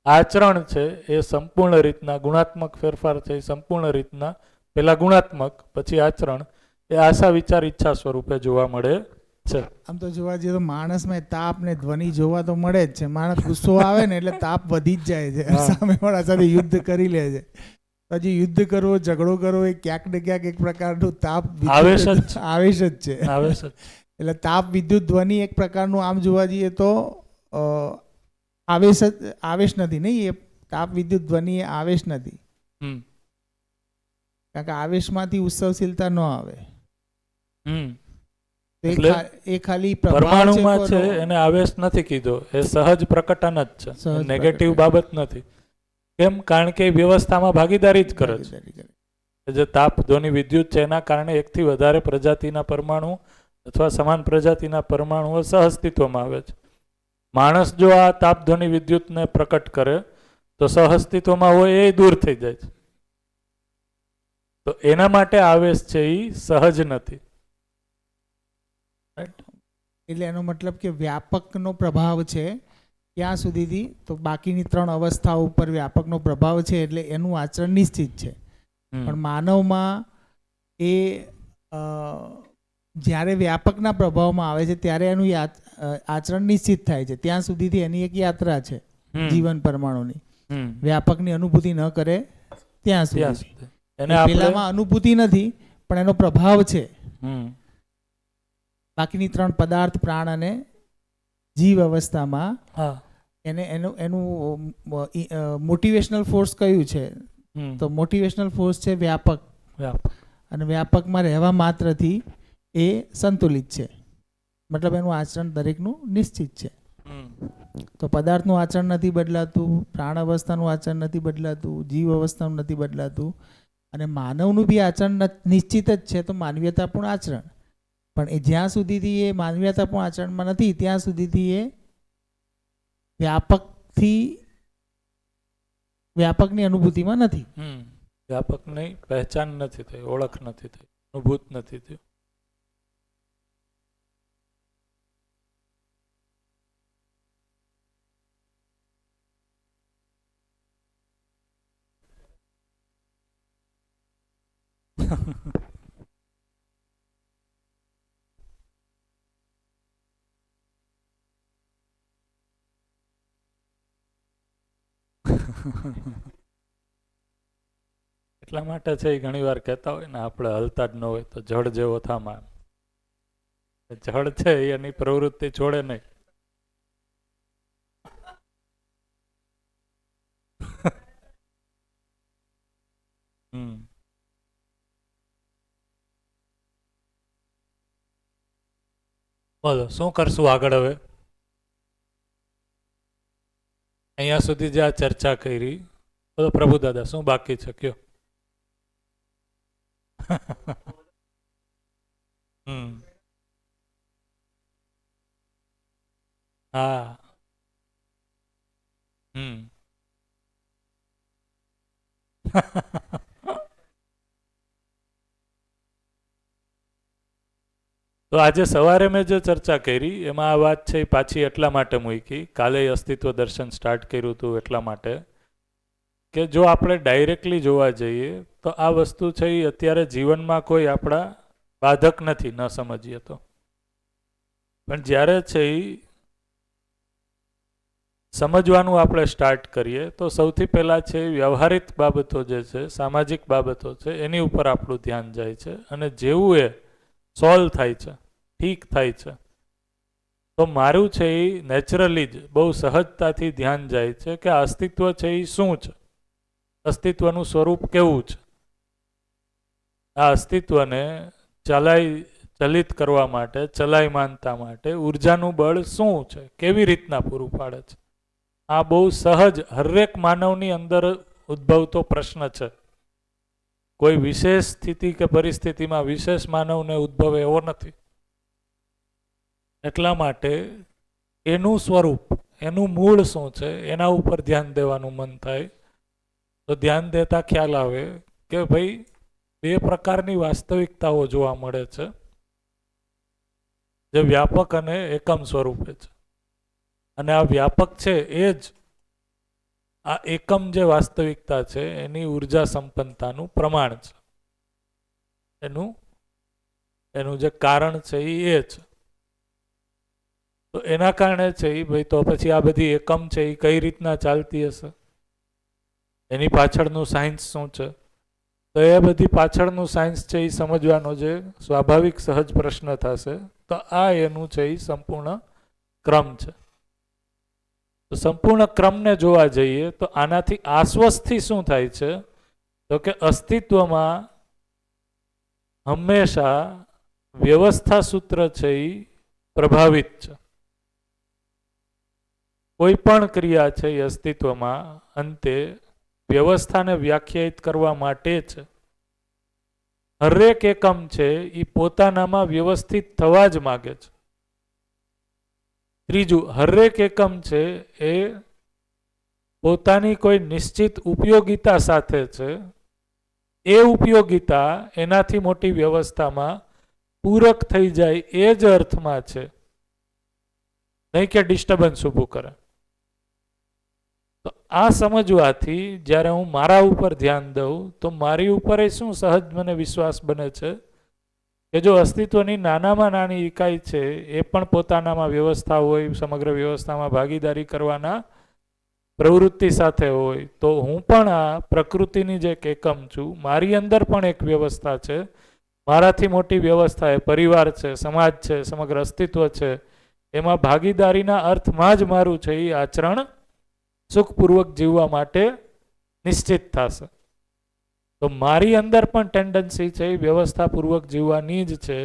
આચરણ છે એ સંપૂર્ણ રીતના ગુણાત્મક ફેરફાર છે એ સંપૂર્ણ રીતના પહેલા ગુણાત્મક પછી આચરણ એ આશા વિચાર ઈચ્છા સ્વરૂપે જોવા મળે છે. આમ તો જોવા જઈએ તો માણસમાં તાપ ને ધ્વનિ જોવા તો મળે જ છે. માણસ ગુસ્સો આવે ને એટલે તાપ વધી જ જાય છે, સામેવાળા સાથે યુદ્ધ કરી લે છે. પછી યુદ્ધ કરવો, ઝઘડો કરવો એ ક્યાંક ને ક્યાંક એક પ્રકારનું તાપ આવેશ જ છે. આવેશ જ. એટલે તાપ વિદ્યુત ધ્વનિ એક પ્રકારનું આમ જોવા જઈએ તો આવેશ નથી નહીં, એ તાપ વિદ્યુત ધ્વનિ એ આવેશ નથી. કારણ કે આવેશમાંથી ઉત્સવશીલતા ન આવે. એ ખાલી પરમાણુમાં છે એને આવેશ નથી કીધો, એ સહજ પ્રકટન જ છે, નેગેટિવ બાબત નથી. કેમ? કારણ કે વ્યવસ્થામાં ભાગીદારી જ કરે છે. જે તાપ ધ્વનિ વિદ્યુત છે એના કારણે એકથી વધારે પ્રજાતિના પરમાણુ અથવા સમાન પ્રજાતિના પરમાણુઓ સહઅસ્તિત્વમાં આવે છે. માણસ જો આ તાપ ધ્વનિ વિદ્યુતને પ્રકટ કરે તો સહઅસ્તિત્વમાં હોય એ દૂર થઈ જાય છે. તો એના માટે આવેશ છે એ સહજ નથી. એટલે એનો મતલબ કે વ્યાપકનો પ્રભાવ છે ત્યાં સુધીથી, તો બાકીની 3 અવસ્થાઓ ઉપર વ્યાપકનો પ્રભાવ છે એટલે એનું આચરણ નિશ્ચિત છે. પણ માનવમાં એ જ્યારે વ્યાપકના પ્રભાવમાં આવે છે ત્યારે એનું આચરણ નિશ્ચિત થાય છે. ત્યાં સુધીથી એની એક યાત્રા છે જીવન પરમાણુની, વ્યાપકની અનુભૂતિ ન કરે ત્યાં સુધી. પેલામાં અનુભૂતિ નથી પણ એનો પ્રભાવ છે. બાકીની 3 પદાર્થ, પ્રાણ અને જીવ અવસ્થામાં એનું મોટિવેશનલ ફોર્સ કયું છે? તો મોટિવેશનલ ફોર્સ છે વ્યાપક. અને વ્યાપકમાં રહેવા માત્રથી એ સંતુલિત છે, મતલબ એનું આચરણ દરેકનું નિશ્ચિત છે. તો પદાર્થનું આચરણ નથી બદલાતું, પ્રાણ અવસ્થાનું આચરણ નથી બદલાતું, જીવ અવસ્થાનું નથી બદલાતું, અને માનવનું બી આચરણ નિશ્ચિત જ છે. તો માનવીયતાપૂર્ણ આચરણ, પણ એ જ્યાં સુધીથી એ માનવીયતાપૂર્ણ આચરણમાં નથી ત્યાં સુધીથી એ વ્યાપકની અનુભૂતિમાં નથી. વ્યાપકની પહેચાન નથી થઈ, ઓળખ નથી થઈ, અનુભૂત નથી થયું. એટલા માટે છે એ ઘણી વાર કહેતા હોય ને, આપણે હલતા જ ન હોય તો જળ જેવો થામાં. જળ છે એ એની પ્રવૃત્તિ છોડે નહીં. બોલો શું કરશું આગળ હવે? અહીંયા સુધી જે આ ચર્ચા કરી, બોલો પ્રભુ દાદા શું બાકી છે કયો? હા. તો આજે સવારે મેં જે ચર્ચા કરી એમાં આ વાત છે એ પાછી એટલા માટે મૂકી, કાલે અસ્તિત્વ દર્શન સ્ટાર્ટ કર્યું હતું એટલા માટે કે જો આપણે ડાયરેક્ટલી જોવા જઈએ તો આ વસ્તુ છે એ અત્યારે જીવનમાં કોઈ આપણા બાધક નથી, ન સમજીએ તો. પણ જ્યારે છે એ સમજવાનું આપણે સ્ટાર્ટ કરીએ તો સૌથી પહેલાં છે વ્યવહારિક બાબતો જે છે, સામાજિક બાબતો છે, એની ઉપર આપણું ધ્યાન જાય છે. અને જેવું એ સોલ્વ થાય છે, ઠીક થાય છે, તો મારું છે એ નેચરલી જ બહુ સહજતાથી ધ્યાન જાય છે કે આ અસ્તિત્વ છે એ શું છે, અસ્તિત્વનું સ્વરૂપ કેવું છે, આ અસ્તિત્વને ચલિત કરવા માટે, ચલાયમાનતા માટે ઉર્જાનું બળ શું છે, કેવી રીતના પૂરું પાડે છે. આ બહુ સહજ હરેક માનવની અંદર ઉદ્ભવતો પ્રશ્ન છે. કોઈ વિશેષ સ્થિતિ કે પરિસ્થિતિમાં વિશેષ માનવને ઉદ્ભવે એવો નથી. એટલા માટે એનું સ્વરૂપ, એનું મૂળ શું છે એના ઉપર ધ્યાન દેવાનું મન થાય. તો ધ્યાન દેતા ખ્યાલ આવે કે ભાઈ બે પ્રકારની વાસ્તવિકતાઓ જોવા મળે છે, જે વ્યાપક અને એકમ સ્વરૂપે છે. અને આ વ્યાપક છે એ જ આ એકમ જે વાસ્તવિકતા છે એની ઉર્જા સંપન્નતાનું પ્રમાણ છે. એનું જે કારણ છે એ છે. તો એના કારણે છે એ ભાઈ તો પછી આ બધી એકમ છે એ કઈ રીતના ચાલતી હશે, એની પાછળનું સાયન્સ શું છે? તો એ બધી પાછળનું સાયન્સ છે એ સમજવાનો જે સ્વાભાવિક સહજ પ્રશ્ન થશે. તો આ એનું છે એ સંપૂર્ણ ક્રમ છે. તો સંપૂર્ણ ક્રમને જોવા જઈએ તો આનાથી આશ્વસ્તથી શું થાય છે તો કે અસ્તિત્વમાં હંમેશા વ્યવસ્થા સૂત્ર છે એ પ્રભાવિત છે. કોઈ પણ ક્રિયા છે એ અસ્તિત્વમાં અંતે વ્યવસ્થાને વ્યાખ્યાયિત કરવા માટે છે. હરેક એકમ છે એ પોતાનામાં વ્યવસ્થિત થવા જ માગે છે. ત્રીજું, હરેક એકમ છે એ પોતાની કોઈ નિશ્ચિત ઉપયોગિતા સાથે છે. એ ઉપયોગિતા એનાથી મોટી વ્યવસ્થામાં પૂરક થઈ જાય એ જ અર્થમાં છે, નહીં કે ડિસ્ટર્બન્સ ઊભું કરે. તો આ સમજવાથી જ્યારે હું મારા ઉપર ધ્યાન દઉં તો મારી ઉપર એ શું સહજ મને વિશ્વાસ બને છે કે જો અસ્તિત્વની નાનામાં નાની ઇકાઈ છે એ પણ પોતાનામાં વ્યવસ્થા હોય, સમગ્ર વ્યવસ્થામાં ભાગીદારી કરવાના પ્રવૃત્તિ સાથે હોય, તો હું પણ આ પ્રકૃતિની જે એક એકમ છું, મારી અંદર પણ એક વ્યવસ્થા છે. મારાથી મોટી વ્યવસ્થા એ પરિવાર છે, સમાજ છે, સમગ્ર અસ્તિત્વ છે. એમાં ભાગીદારીના અર્થમાં જ મારું છે એ આચરણ સુખપૂર્વક જીવવા માટે નિશ્ચિત થશે. તો મારી અંદર પણ ટેન્ડન્સી છે એ વ્યવસ્થાપૂર્વક જીવવાની જ છે.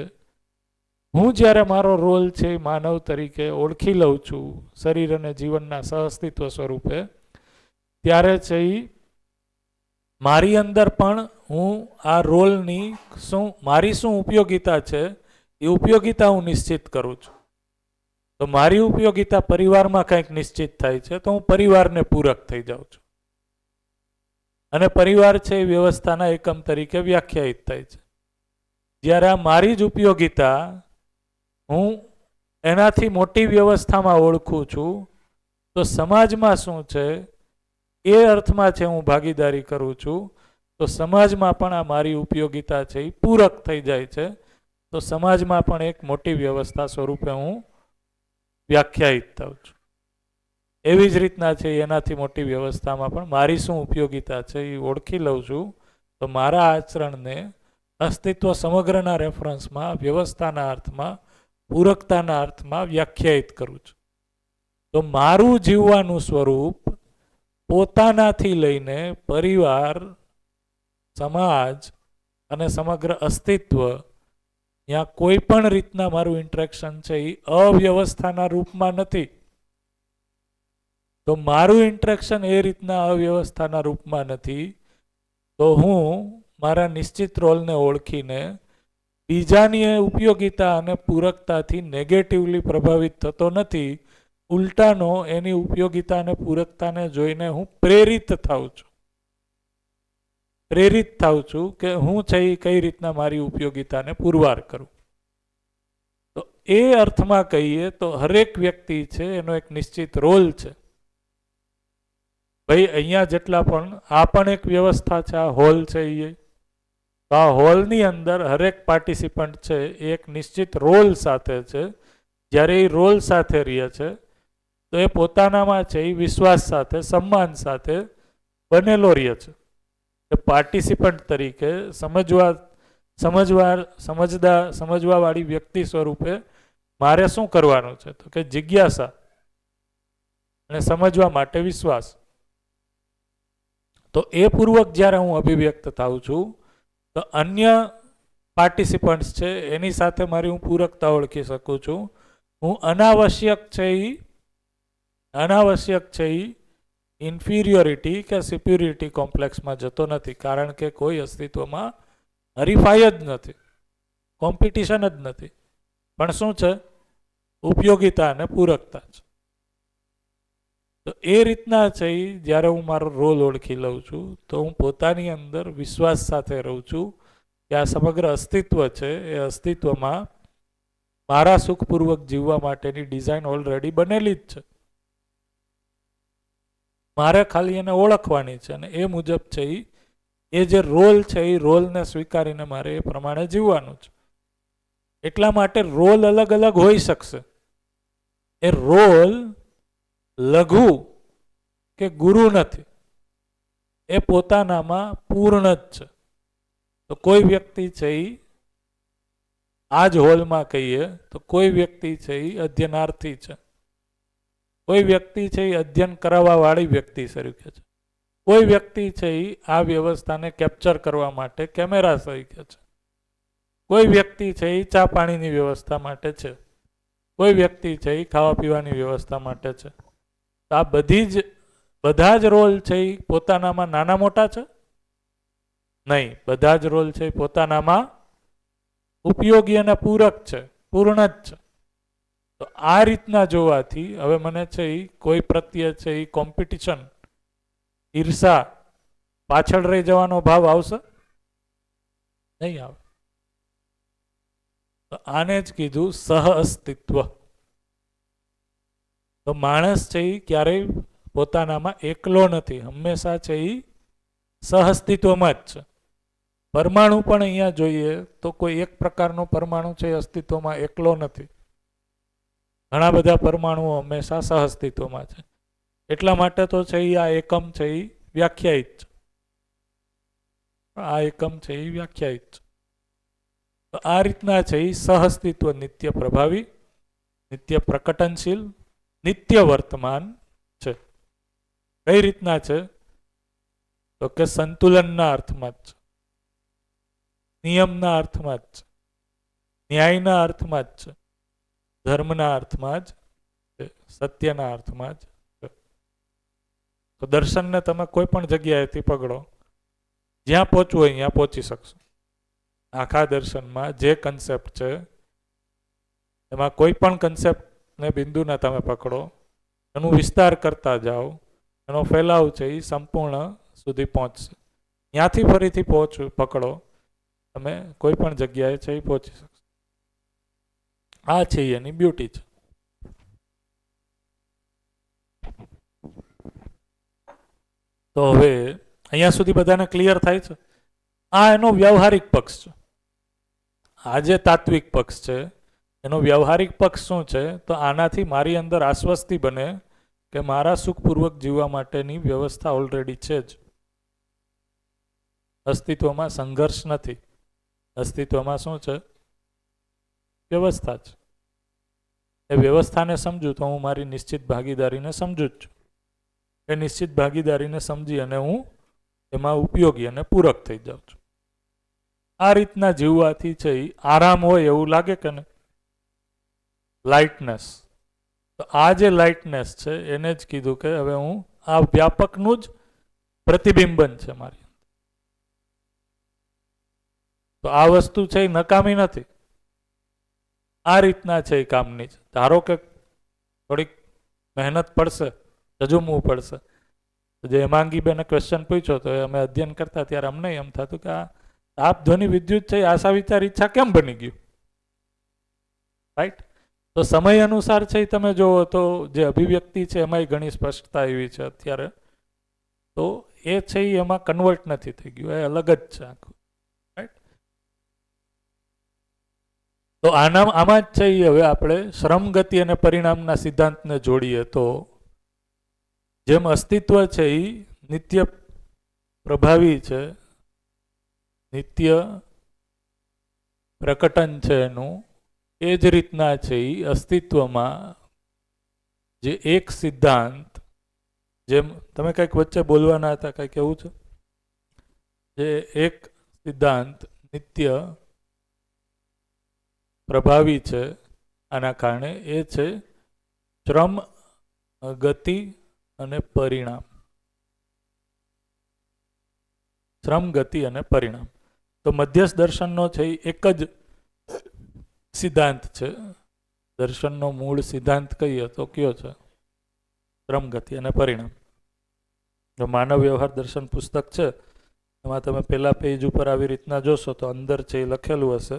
હું જ્યારે મારો રોલ છે માનવ તરીકે ઓળખી લઉં છું શરીર અને જીવનના સહઅસ્તિત્વ સ્વરૂપે, ત્યારે છે એ મારી અંદર પણ હું આ રોલની મારી શું ઉપયોગિતા છે એ ઉપયોગિતા હું નિશ્ચિત કરું છું. તો મારી ઉપયોગિતા પરિવારમાં કંઈક નિશ્ચિત થાય છે તો હું પરિવારને પૂરક થઈ જાઉં છું. અને પરિવાર છે એ વ્યવસ્થાના એકમ તરીકે વ્યાખ્યાયિત થાય છે. જ્યારે આ મારી જ ઉપયોગિતા હું એનાથી મોટી વ્યવસ્થામાં ઓળખું છું તો સમાજમાં શું છે એ અર્થમાં છે હું ભાગીદારી કરું છું, તો સમાજમાં પણ આ મારી ઉપયોગિતા છે એ પૂરક થઈ જાય છે. તો સમાજમાં પણ એક મોટી વ્યવસ્થા સ્વરૂપે હું વ્યાખ્યાયિત થાઉં છું. એવી જ રીતના છે એનાથી મોટી વ્યવસ્થામાં પણ મારી શું ઉપયોગિતા છે એ ઓળખી લઉં છું, તો મારા આચરણને અસ્તિત્વ સમગ્રના રેફરન્સમાં, વ્યવસ્થાના અર્થમાં, પૂરકતાના અર્થમાં વ્યાખ્યાયિત કરું છું. તો મારું જીવવાનું સ્વરૂપ પોતાનાથી લઈને પરિવાર, સમાજ અને સમગ્ર અસ્તિત્વ, ત્યાં કોઈ પણ રીતના મારું ઇન્ટરેક્શન છે એ અવ્યવસ્થાના રૂપમાં નથી. તો મારું ઇન્ટરેક્શન એ રીતના અવ્યવસ્થાના રૂપમાં નથી, તો હું મારા નિશ્ચિત રોલને ઓળખીને બીજાની ઉપયોગિતા અને પૂરકતાથી નેગેટિવલી પ્રભાવિત થતો નથી. ઉલટાનો એની ઉપયોગિતા અને પૂરકતાને જોઈને હું પ્રેરિત થાઉં છું. પ્રેરિત થાઉં છું કે હું છે એ કઈ રીતના મારી ઉપયોગિતાને પુરવાર કરું. તો એ અર્થમાં કહીએ તો હરેક વ્યક્તિ છે એનો એક નિશ્ચિત રોલ છે. ભાઈ અહીંયા જેટલા પણ આ પણ એક વ્યવસ્થા છે, આ હોલ છે એ, તો આ હોલની અંદર હરેક પાર્ટિસિપન્ટ છે એ એક નિશ્ચિત રોલ સાથે છે. જ્યારે એ રોલ સાથે રહે છે તો એ પોતાનામાં છે એ વિશ્વાસ સાથે, સન્માન સાથે બનેલો રહે છે. પાર્ટિસિપન્ટ તરીકે સમજવા વાળી વ્યક્તિ સ્વરૂપે મારે શું કરવાનું છે, તો કે જિજ્ઞાસા અને સમજવા માટે વિશ્વાસ. તો એ પૂર્વક જ્યારે હું અભિવ્યક્ત થાઉં છું તો અન્ય પાર્ટિસિપન્ટ્સ છે એની સાથે મારી હું પૂરકતા ઓળખી શકું છું. હું અનાવશ્યક છે એ ઇન્ફિરિયોરિટી કે સુપિરિયોરિટી કોમ્પ્લેક્સમાં જતો નથી. કારણ કે કોઈ અસ્તિત્વમાં હરીફાઈ જ નથી, કોમ્પિટિશન જ નથી, પણ શું છે, ઉપયોગિતા અને પૂરકતા છે. તો એ રીતના છે જ્યારે હું મારો રોલ ઓળખી લઉં છું તો હું પોતાની અંદર વિશ્વાસ સાથે રહું છું કે આ સમગ્ર અસ્તિત્વ છે એ અસ્તિત્વમાં મારા સુખપૂર્વક જીવવા માટેની ડિઝાઇન ઓલરેડી બનેલી જ છે. મારે ખાલી એને ઓળખવાની છે અને એ મુજબ છે એ જે રોલ છે એ રોલને સ્વીકારીને મારે એ પ્રમાણે જીવવાનું છે. એટલા માટે રોલ અલગ અલગ હોઈ શકશે. એ રોલ લઘુ કે ગુરુ નથી, એ પોતાનામાં પૂર્ણ જ છે. તો કોઈ વ્યક્તિ છે એ આ જ હોલમાં કહીએ તો કોઈ વ્યક્તિ છે એ અધ્યયનાર્થી છે, કોઈ વ્યક્તિ છે એ અધ્યયન કરાવવા વાળી વ્યક્તિ તરીકે છે, કોઈ વ્યક્તિ છે એ આ વ્યવસ્થાને કેપ્ચર કરવા માટે કેમેરા તરીકે છે, કોઈ વ્યક્તિ છે એ ચા પાણીની વ્યવસ્થા માટે છે, કોઈ વ્યક્તિ છે એ ખાવા પીવાની વ્યવસ્થા માટે છે. આ બધા જ રોલ છે એ પોતાનામાં નાના મોટા છે નહીં, બધા જ રોલ છે એ પોતાનામાં ઉપયોગી અને પૂરક છે, પૂર્ણ જ છે. તો આ રીતના જોવાથી હવે મને છે એ કોઈ પ્રત્યે છે એ કોમ્પિટિશન, ઈર્ષા, પાછળ રહી જવાનો ભાવ આવશે નહીં આવે. તો આને જ કીધું સહ અસ્તિત્વ. તો માણસ છે એ ક્યારેય પોતાનામાં એકલો નથી, હંમેશા છે એ સહઅસ્તિત્વમાં જ છે. પરમાણુ પણ અહીંયા જોઈએ તો કોઈ એક પ્રકારનો પરમાણુ છે એ અસ્તિત્વમાં એકલો નથી, ઘણા બધા પરમાણુઓ હંમેશા સહઅસ્તિત્વમાં છે. એટલા માટે તો છે એ આ એકમ છે એ વ્યાખ્યાયિત છે, આ એકમ છે એ વ્યાખ્યાયિત છે. તો આ રીતના છે એ સહઅસ્તિત્વ નિત્ય પ્રભાવી, નિત્ય પ્રકટનશીલ, નિત્ય વર્તમાન છે. કઈ રીતના છે, તો કે સંતુલનના અર્થમાં જ છે, નિયમના અર્થમાં જ છે, ન્યાયના અર્થમાં જ છે, ધર્મના અર્થમાં જ છે, સત્યના અર્થમાં જ છે. તો દર્શનને તમે કોઈ પણ જગ્યાએથી પકડો, જ્યાં પહોંચવું હોય ત્યાં પહોંચી શકશો. આખા દર્શનમાં જે કન્સેપ્ટ છે એમાં કોઈ પણ કન્સેપ્ટને બિંદુને તમે પકડો, એનું વિસ્તાર કરતા જાઓ, એનો ફેલાવ છે એ સંપૂર્ણ સુધી પહોંચશે. ત્યાંથી ફરીથી પકડો, તમે કોઈ પણ જગ્યાએ છે એ પહોંચી શકશો. આ છે એની બ્યુટી છે. તો હવે અહીંયા સુધી બધાને ક્લિયર થાય છે. આ એનો વ્યવહારિક પક્ષ છે. આ જે તાત્વિક પક્ષ છે એનો વ્યવહારિક પક્ષ શું છે, તો આનાથી મારી અંદર આશ્વસ્તિ બને કે મારા સુખપૂર્વક જીવવા માટેની વ્યવસ્થા ઓલરેડી છે જ. અસ્તિત્વમાં સંઘર્ષ નથી. અસ્તિત્વમાં શું છે? વ્યવસ્થા છે. એ વ્યવસ્થાને સમજું તો હું મારી નિશ્ચિત ભાગીદારીને સમજું જ છું. એ નિશ્ચિત ભાગીદારીને સમજી અને હું એમાં ઉપયોગી અને પૂરક થઈ જાઉં છું. આ રીતના જીવવાથી છે એ આરામ હોય એવું લાગે કે ને, લાઇટનેસ. તો આ જે લાઇટનેસ છે એને જ કીધું કે હવે હું આ વ્યાપકનું જ પ્રતિબિંબન છે મારી. તો આ વસ્તુ છે એ નકામી નથી. આ રીતના છે એ કામની છે. ધારો કે થોડીક મહેનત પડશે, જજુમવું પડશે. જે હેમાંગીબેને ક્વેશ્ચન પૂછ્યો તો અમે અધ્યયન કરતા ત્યારે અમને એમ થતું કે આ તાપ ધ્વનિ વિદ્યુત છે આશા વિચાર ઈચ્છા કેમ બની ગયું, રાઈટ? તો સમય અનુસાર છે એ તમે જુઓ તો જે અભિવ્યક્તિ છે એમાંય ઘણી સ્પષ્ટતા એવી છે અત્યારે. તો એ છે એ એમાં કન્વર્ટ નથી થઈ ગયું, એ અલગ જ છે આખું, રાઈટ? તો આમાં જ છે એ હવે આપણે શ્રમ ગતિ અને પરિણામના સિદ્ધાંતને જોડીએ તો જેમ અસ્તિત્વ છે એ નિત્ય પ્રભાવી છે, નિત્ય પ્રકટન છે એનું, એ જ રીતના છે એ અસ્તિત્વમાં જે એક સિદ્ધાંત, જેમ તમે કંઈક વચ્ચે બોલવાના હતા, કંઈક એવું છે, જે એક સિદ્ધાંત નિત્ય પ્રભાવી છે, આના કારણે એ છે શ્રમ, ગતિ અને પરિણામ. શ્રમ, ગતિ અને પરિણામ. તો મધ્યસ્થ દર્શનનો છે એ એક જ સિદ્ધાંત છે. દર્શનનો મૂળ સિદ્ધાંત કહીએ તો કયો છે? શ્રમ, ગતિ અને પરિણામ. જો માનવ વ્યવહાર દર્શન પુસ્તક છે એમાં તમે પહેલા પેજ ઉપર આવી રીતના જોશો તો અંદર છે એ લખેલું હશે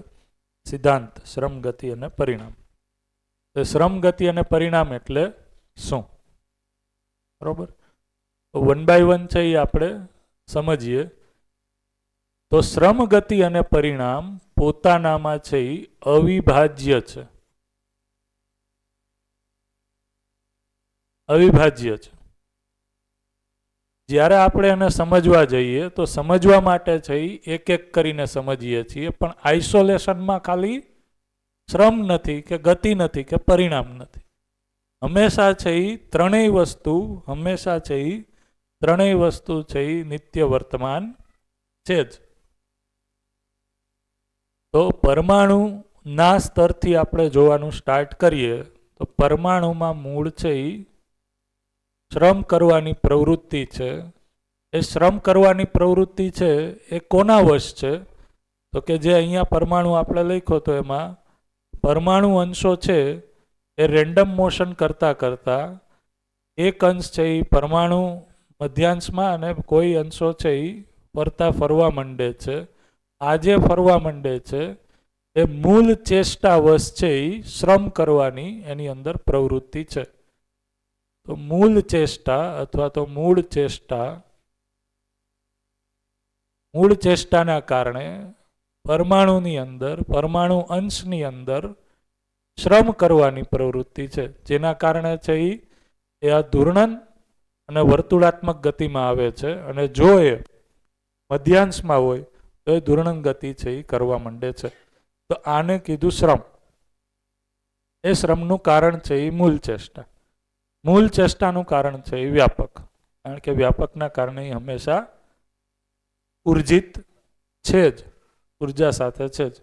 સિદ્ધાંત શ્રમ, ગતિ અને પરિણામ. તો શ્રમ, ગતિ અને પરિણામ એટલે શું? બરોબર? વન બાય વન છે એ આપણે સમજીએ. તો શ્રમ, ગતિ અને પરિણામ પોતાનામાં છે એ અવિભાજ્ય છે. અવિભાજ્ય છે. જ્યારે આપણે એને સમજવા જઈએ તો સમજવા માટે છે એ એક એક કરીને સમજીએ છીએ, પણ આઇસોલેશનમાં ખાલી શ્રમ નથી કે ગતિ નથી કે પરિણામ નથી. હંમેશા છે એ ત્રણેય વસ્તુ છે એ નિત્ય વર્તમાન છે જ. તો પરમાણુના સ્તરથી આપણે જોવાનું સ્ટાર્ટ કરીએ તો પરમાણુમાં મૂળ છે એ શ્રમ કરવાની પ્રવૃત્તિ છે. એ શ્રમ કરવાની પ્રવૃત્તિ છે એ કોના વશ છે? તો કે જે અહીંયા પરમાણુ આપણે લખ્યો તો એમાં પરમાણુ અંશો છે એ રેન્ડમ મોશન કરતા એક અંશ છે એ પરમાણુ મધ્યાંશમાં અને કોઈ અંશો છે એ ફરવા માંડે છે. આ જે ફરવા માંડે છે એ મૂળ ચેષ્ટા વશ છે એ શ્રમ કરવાની એની અંદર પ્રવૃત્તિ છે. તો મૂળ ચેષ્ટા અથવા તો મૂળ ચેષ્ટાના કારણે પરમાણુની અંદર, પરમાણુ અંશની અંદર શ્રમ કરવાની પ્રવૃત્તિ છે, જેના કારણે છે એ આ ધૂર્ણન અને વર્તુળાત્મક ગતિમાં આવે છે. અને જો એ મધ્યાંશમાં હોય તો એ ધૂર્ણન ગતિ છે એ કરવા માંડે છે. તો આને કીધું શ્રમ. એ શ્રમનું કારણ છે એ મૂળ ચેષ્ટા. મૂળ ચેષ્ટાનું કારણ છે એ વ્યાપક, કારણ કે વ્યાપકના કારણે હંમેશા ઉર્જિત છે જ, ઉર્જા સાથે છે જ.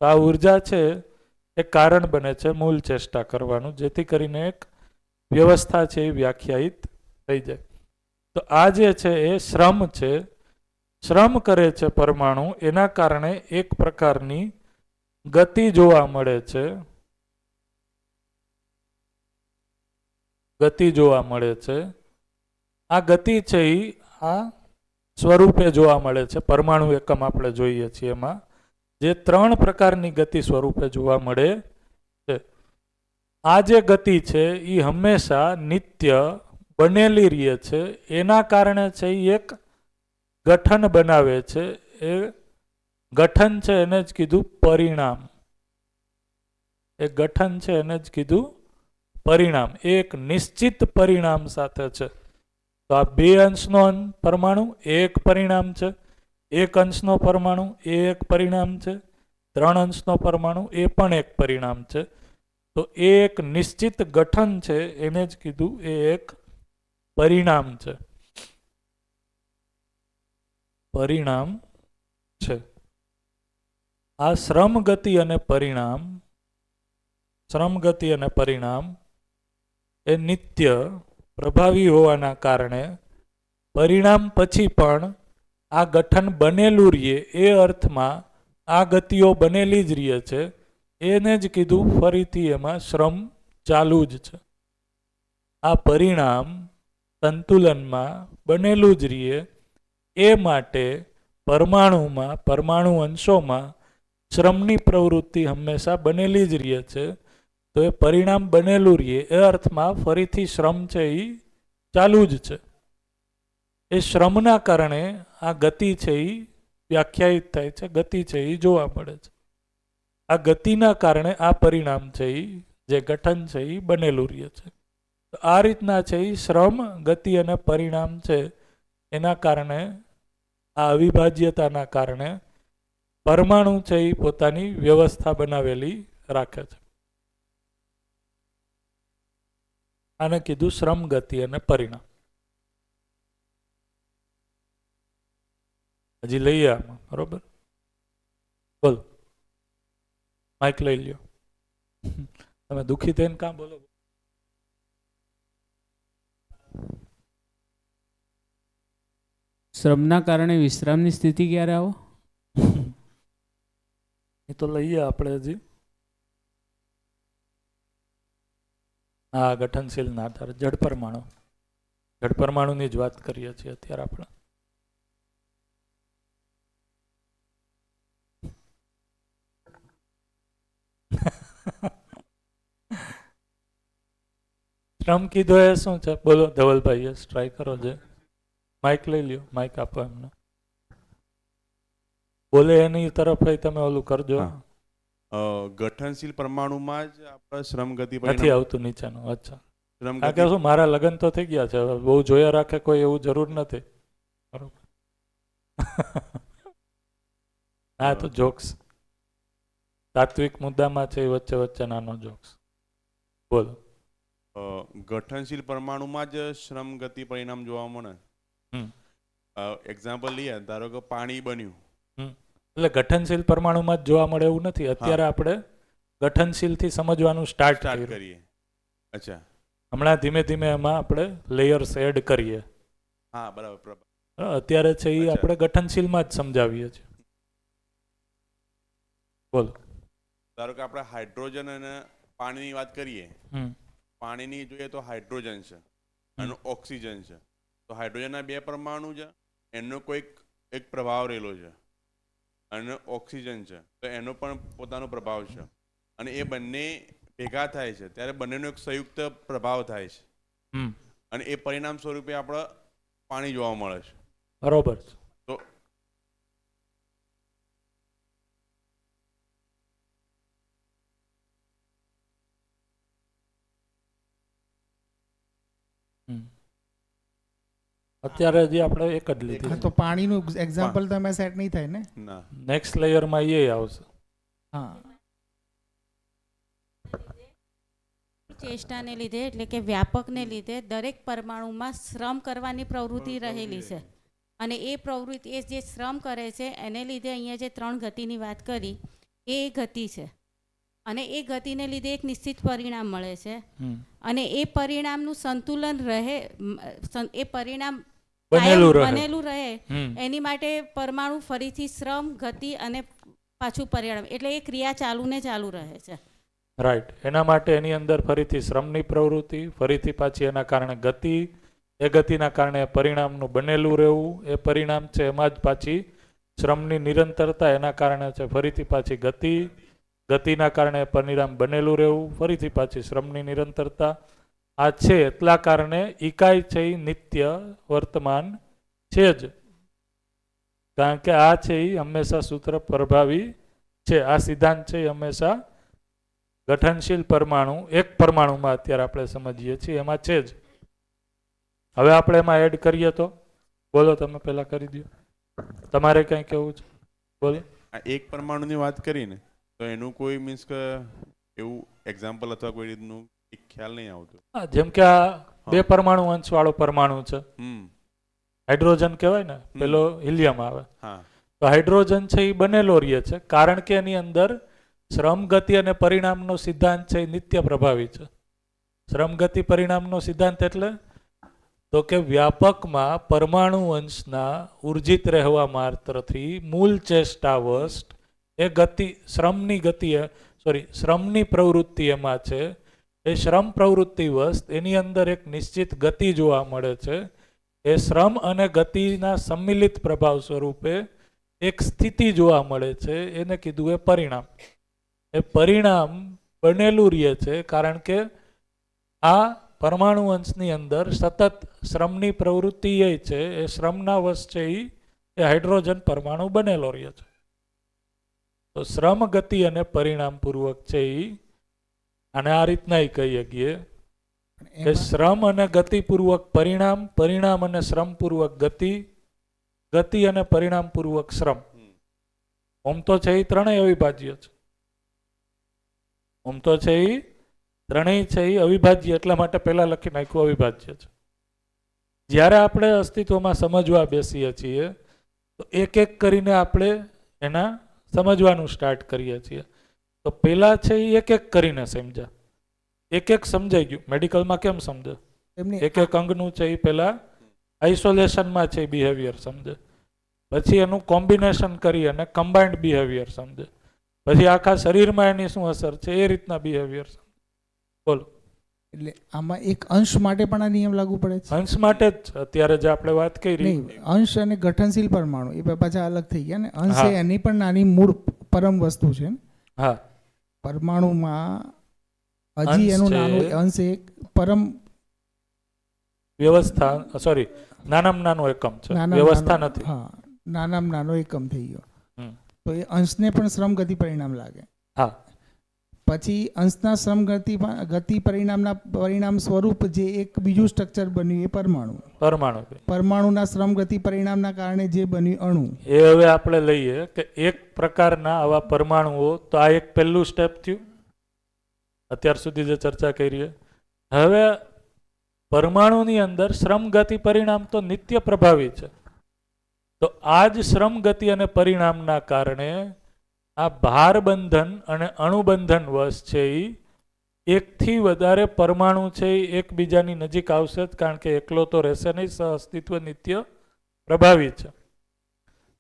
તો આ ઉર્જા છે એ કારણ બને છે મૂળ ચેષ્ટા કરવાનું, જેથી કરીને એક વ્યવસ્થા છે એ વ્યાખ્યાયિત થઈ જાય. તો આ જે છે એ શ્રમ છે, શ્રમ કરે છે પરમાણુ, એના કારણે એક પ્રકારની ગતિ જોવા મળે છે. આ ગતિ છે એ આ સ્વરૂપે જોવા મળે છે. પરમાણુ એકમ આપણે જોઈએ છીએ એમાં જે 3 પ્રકારની ગતિ સ્વરૂપે જોવા મળે છે. આ જે ગતિ છે એ હંમેશા નિત્ય બનેલી રહે છે. એના કારણે છે એ એક ગઠન બનાવે છે. એ ગઠન છે એને જ કીધું પરિણામ. એ ગઠન છે એને જ કીધું પરિણામ, એક નિશ્ચિત પરિણામ સાથે છે. તો આ 2 અંશનો પરમાણુ એ એક પરિણામ છે, 1 અંશનો પરમાણુ એ એક પરિણામ છે, 3 અંશનો પરમાણુ એ પણ એક પરિણામ છે. તો એ એક નિશ્ચિત ગઠન છે, એને જ કીધું એ એક પરિણામ છે. પરિણામ છે. આ શ્રમ ગતિ અને પરિણામ, શ્રમ ગતિ અને પરિણામ એ નિત્ય પ્રભાવી હોવાના કારણે પરિણામ પછી પણ આ ગઠન બનેલું રહીએ એ અર્થમાં આ ગતિઓ બનેલી જ રહે છે. એને જ કીધું ફરીથી એમાં શ્રમ ચાલુ જ છે. આ પરિણામ સંતુલનમાં બનેલું જ રહીએ એ માટે પરમાણુમાં, પરમાણુ અંશોમાં શ્રમની પ્રવૃત્તિ હંમેશા બનેલી જ રહે છે. તો એ પરિણામ બનેલું રહીએ એ અર્થમાં ફરીથી શ્રમ છે એ ચાલુ જ છે. એ શ્રમના કારણે આ ગતિ છે એ વ્યાખ્યાયિત થાય છે, ગતિ છે એ જોવા મળે છે. આ ગતિના કારણે આ પરિણામ છે એ જે ગઠન છે એ બનેલું રહે છે. તો આ રીતના છે એ શ્રમ, ગતિ અને પરિણામ છે એના કારણે, આ અવિભાજ્યતાના કારણે પરમાણુ છે એ પોતાની વ્યવસ્થા બનાવેલી રાખે છે. આને કીધું શ્રમ, ગતિ અને પરિણામ. હજી લઈએ આમાં, બરોબર? બોલો, માઇક લઈ લ્યો. તમે દુઃખી થઈને કાં બોલો? શ્રમના કારણે વિશ્રામની સ્થિતિ ક્યારે આવો? એ તો લઈએ આપણે હજી. હા, ગઠનશીલના આધારે જડ પરમાણુ, જડ પરમાણુની જ વાત કરીએ છીએ અત્યારે આપણે. શ્રમ કીધો એ શું છે? બોલો ધવલભાઈ, ટ્રાય કરો. જે માઇક લઈ લ્યો, માઇક આપો એમને. બોલે એની તરફ તમે ઓલું કરજો. ગઠનશીલ પરમાણુમાં જ આપણે શ્રમ ગતિ નથી આવતું નીચેનું. અચ્છા, શ્રમ આ કે શું, મારા લગ્ન તો થઈ ગયા છે, હવે બહુ જોયા રાખે કોઈ એવું જરૂર નથી. બરોબર. હા, તો જોક્સ તાત્વિક મુદ્દામાં છે, વચ્ચે વચ્ચે નાનો જોક્સ. બોલો. ગઠનશીલ પરમાણુમાં જ શ્રમ ગતિ પરિણામ જોવા મળે. એક્ઝામ્પલ લઈએ, ધારો કે પાણી બન્યું. એટલે ગઠનશીલ પરમાણુમાં જ જોવા મળે એવું નથી. અત્યારે આપણે ગઠનશીલથી સમજવાનું સ્ટાર્ટ કરીએ. અચ્છા, હમણાં ધીમે ધીમે એમાં આપણે લેયર્સ એડ કરીએ. હા, બરાબર. અત્યારે છે એ આપણે ગઠનશીલમાં જ સમજાવીએ છીએ. બોલો. ધારો કે આપણે હાઇડ્રોજન અને પાણીની વાત કરીએ. પાણીની જોઈએ તો હાઇડ્રોજન છે અને ઓક્સિજન છે. તો હાઇડ્રોજનના 2 પરમાણુ છે, એનો કોઈક એક પ્રભાવ રહેલો છે, અને ઓક્સિજન છે તો એનો પણ પોતાનો પ્રભાવ છે. અને એ બંને ભેગા થાય છે ત્યારે બંનેનો એક સંયુક્ત પ્રભાવ થાય છે, અને એ પરિણામ સ્વરૂપે આપણે પાણી જોવા મળે છે. બરોબર. તો અત્યારે હજી આપણે એક જ લીધી. તો પાણીનું એક્ઝામ્પલ તમે સેટ નહીં થાય ને. ના, નેક્સ્ટ લેયરમાં એ આવશે. હા, ચેષ્ટાને લીધે, એટલે કે વ્યાપકને લીધે દરેક પરમાણુમાં શ્રમ કરવાની પ્રવૃત્તિ રહેલી છે. અને એ પ્રવૃત્તિ, એ જે શ્રમ કરે છે એને લીધે અહીંયા જે 3 ગતિની વાત કરી એ ગતિ છે. અને એ ગતિને લીધે એક નિશ્ચિત પરિણામ મળે છે. અને એ પરિણામનું સંતુલન રહે, એ પરિણામ બનેલું રહે એની માટે પરમાણુ ફરીથી શ્રમ, ગતિ અને પાછું પરિણામ, એટલે એ ક્રિયા ચાલુ ને ચાલુ રહે છે. રાઈટ. એના માટે એની અંદર ફરીથી શ્રમની પ્રવૃત્તિ, ફરીથી પાછી એના કારણે ગતિ, એ ગતિના કારણે પરિણામનું બનેલું રહેવું, એ પરિણામ છે એમાં જ પાછી શ્રમની નિરંતરતા, એના કારણે છે ફરીથી પાછી ગતિ, ગતિના કારણે પરિણામ બનેલું રહેવું, ફરીથી પાછી શ્રમની નિરંતરતા. આ છે એટલા કારણે ઇકાઈ છે એ નિત્ય વર્તમાન છે જ, કારણ કે આ છે એ હંમેશા સૂત્ર પ્રભાવી છે. આ સિદ્ધાંત છે એ હંમેશા ગઠનશીલ પરમાણુ એક પરમાણુમાં અત્યારે આપણે સમજીએ છીએ એમાં છે જ. હવે આપણે એમાં એડ કરીએ તો બોલો, તમે પહેલા કરી દો, તમારે કંઈ કહેવું છે બોલો. આ એક પરમાણુની વાત કરીને તો એનું કોઈ મીન્સ કે એવું એક્ઝામ્પલ અથવા કોઈ રીતનું એક ખ્યાલ નહીં આવતો. હા, જેમ કે આ 2 પરમાણુ અંશવાળો પરમાણુ છે, હાઇડ્રોજન કહેવાય ને, પેલો હિલિયમ આવે. હા, તો હાઇડ્રોજન છે એ બનેલો રહે છે કારણ કે એની અંદર શ્રમ ગતિ અને પરિણામનો સિદ્ધાંત છે એ નિત્ય પ્રભાવી છે. શ્રમ ગતિ પરિણામનો સિદ્ધાંત એટલે તો કે વ્યાપકમાં પરમાણુ અંશના ઉર્જિત રહેવા માત્રથી મૂળ ચેષ્ટાવસ્ત એ ગતિ શ્રમની પ્રવૃત્તિ એમાં છે. એ શ્રમ પ્રવૃત્તિ વસ્ત એની અંદર એક નિશ્ચિત ગતિ જોવા મળે છે. એ શ્રમ અને ગતિના સંમિલિત પ્રભાવ સ્વરૂપે એક સ્થિતિ જોવા મળે છે, એને કીધું એ પરિણામ. એ પરિણામ બનેલું રહે છે કારણ કે આ પરમાણુ અંશની અંદર સતત શ્રમની પ્રવૃત્તિ એ છે, એ શ્રમના વશ છે એ હાઇડ્રોજન પરમાણુ બનેલો રહે છે. તો શ્રમ ગતિ અને પરિણામ પૂર્વક છે અને આ રીતના કહી શકીએ કે શ્રમ અને ગતિ પૂર્વક પરિણામ, પરિણામ અને શ્રમ પૂર્વક ગતિ, ગતિ અને પરિણામ પૂર્વક શ્રમ. ઓમ તો છે એ ત્રણેય અવિભાજ્ય છે. ઓમ તો છે એ ત્રણેય છે એ અવિભાજ્ય, એટલા માટે પહેલા લખી નાખ્યું અવિભાજ્ય છે. જ્યારે આપણે અસ્તિત્વમાં સમજવા બેસીએ છીએ તો એક એક કરીને આપણે એના સમજવાનું સ્ટાર્ટ કરીએ છીએ. તો પહેલા છે એ એક એક કરીને સમજ્યા, એક એક સમજાઈ ગયું. મેડિકલમાં કેમ સમજે, એક એક અંગનું છે એ પહેલા આઇસોલેશનમાં છે બિહેવિયર સમજે, પછી એનું કોમ્બિનેશન કરી અને કમ્બાઇન્ડ બિહેવિયર સમજે, પછી આખા શરીરમાં એની શું અસર છે એ રીતના બિહેવિયર સમજે. બોલો. એટલે આમાં એક અંશ માટે પણ આ નિયમ લાગુ પડે છે? અંશ માટે જ અત્યારે જે આપણે વાત કરી, નહીં, અંશ અને ગઠનશીલ પરમાણુ એ પાછા અલગ થઈ ગયા ને. અંશ હા. એની પણ નાની મૂળ પરમ વસ્તુ છે ને. હા, પરમાણુમાં હજી અંશ એનું છે. નાનું અંશ એક પરમ વ્યવસ્થા, સોરી, નાનામાં નાનો એકમ છે, વ્યવસ્થા નથી. હા, નાનામાં નાનો એકમ થઈ ગયો. હમ. તો એ અંશને પણ શ્રમ ગતિ પરિણામ લાગે. હા, પછી અંશના શ્રમ ગતિ પરિણામના પરિણામ સ્વરૂપ જે એક બીજું સ્ટ્રક્ચર બન્યું એ પરમાણુ. પરમાણુના શ્રમ ગતિ પરિણામના કારણે જે બન્યું અણુ. એ હવે આપણે લઈએ કે એક પ્રકારના આવા પરમાણુઓ, તો આ એક પહેલું સ્ટેપ થયું અત્યાર સુધી જે ચર્ચા કરી. હવે પરમાણુની અંદર શ્રમ ગતિ પરિણામ તો નિત્ય પ્રભાવી છે. તો આ જ શ્રમ ગતિ અને પરિણામના કારણે આ ભારબંધન અને અણુબંધન વશ છે એ એકથી વધારે પરમાણુ છે એ એકબીજાની નજીક આવશે જ, કારણ કે એકલો તો રહેશે નહીં, સહઅસ્તિત્વ નિત્ય પ્રભાવી છે.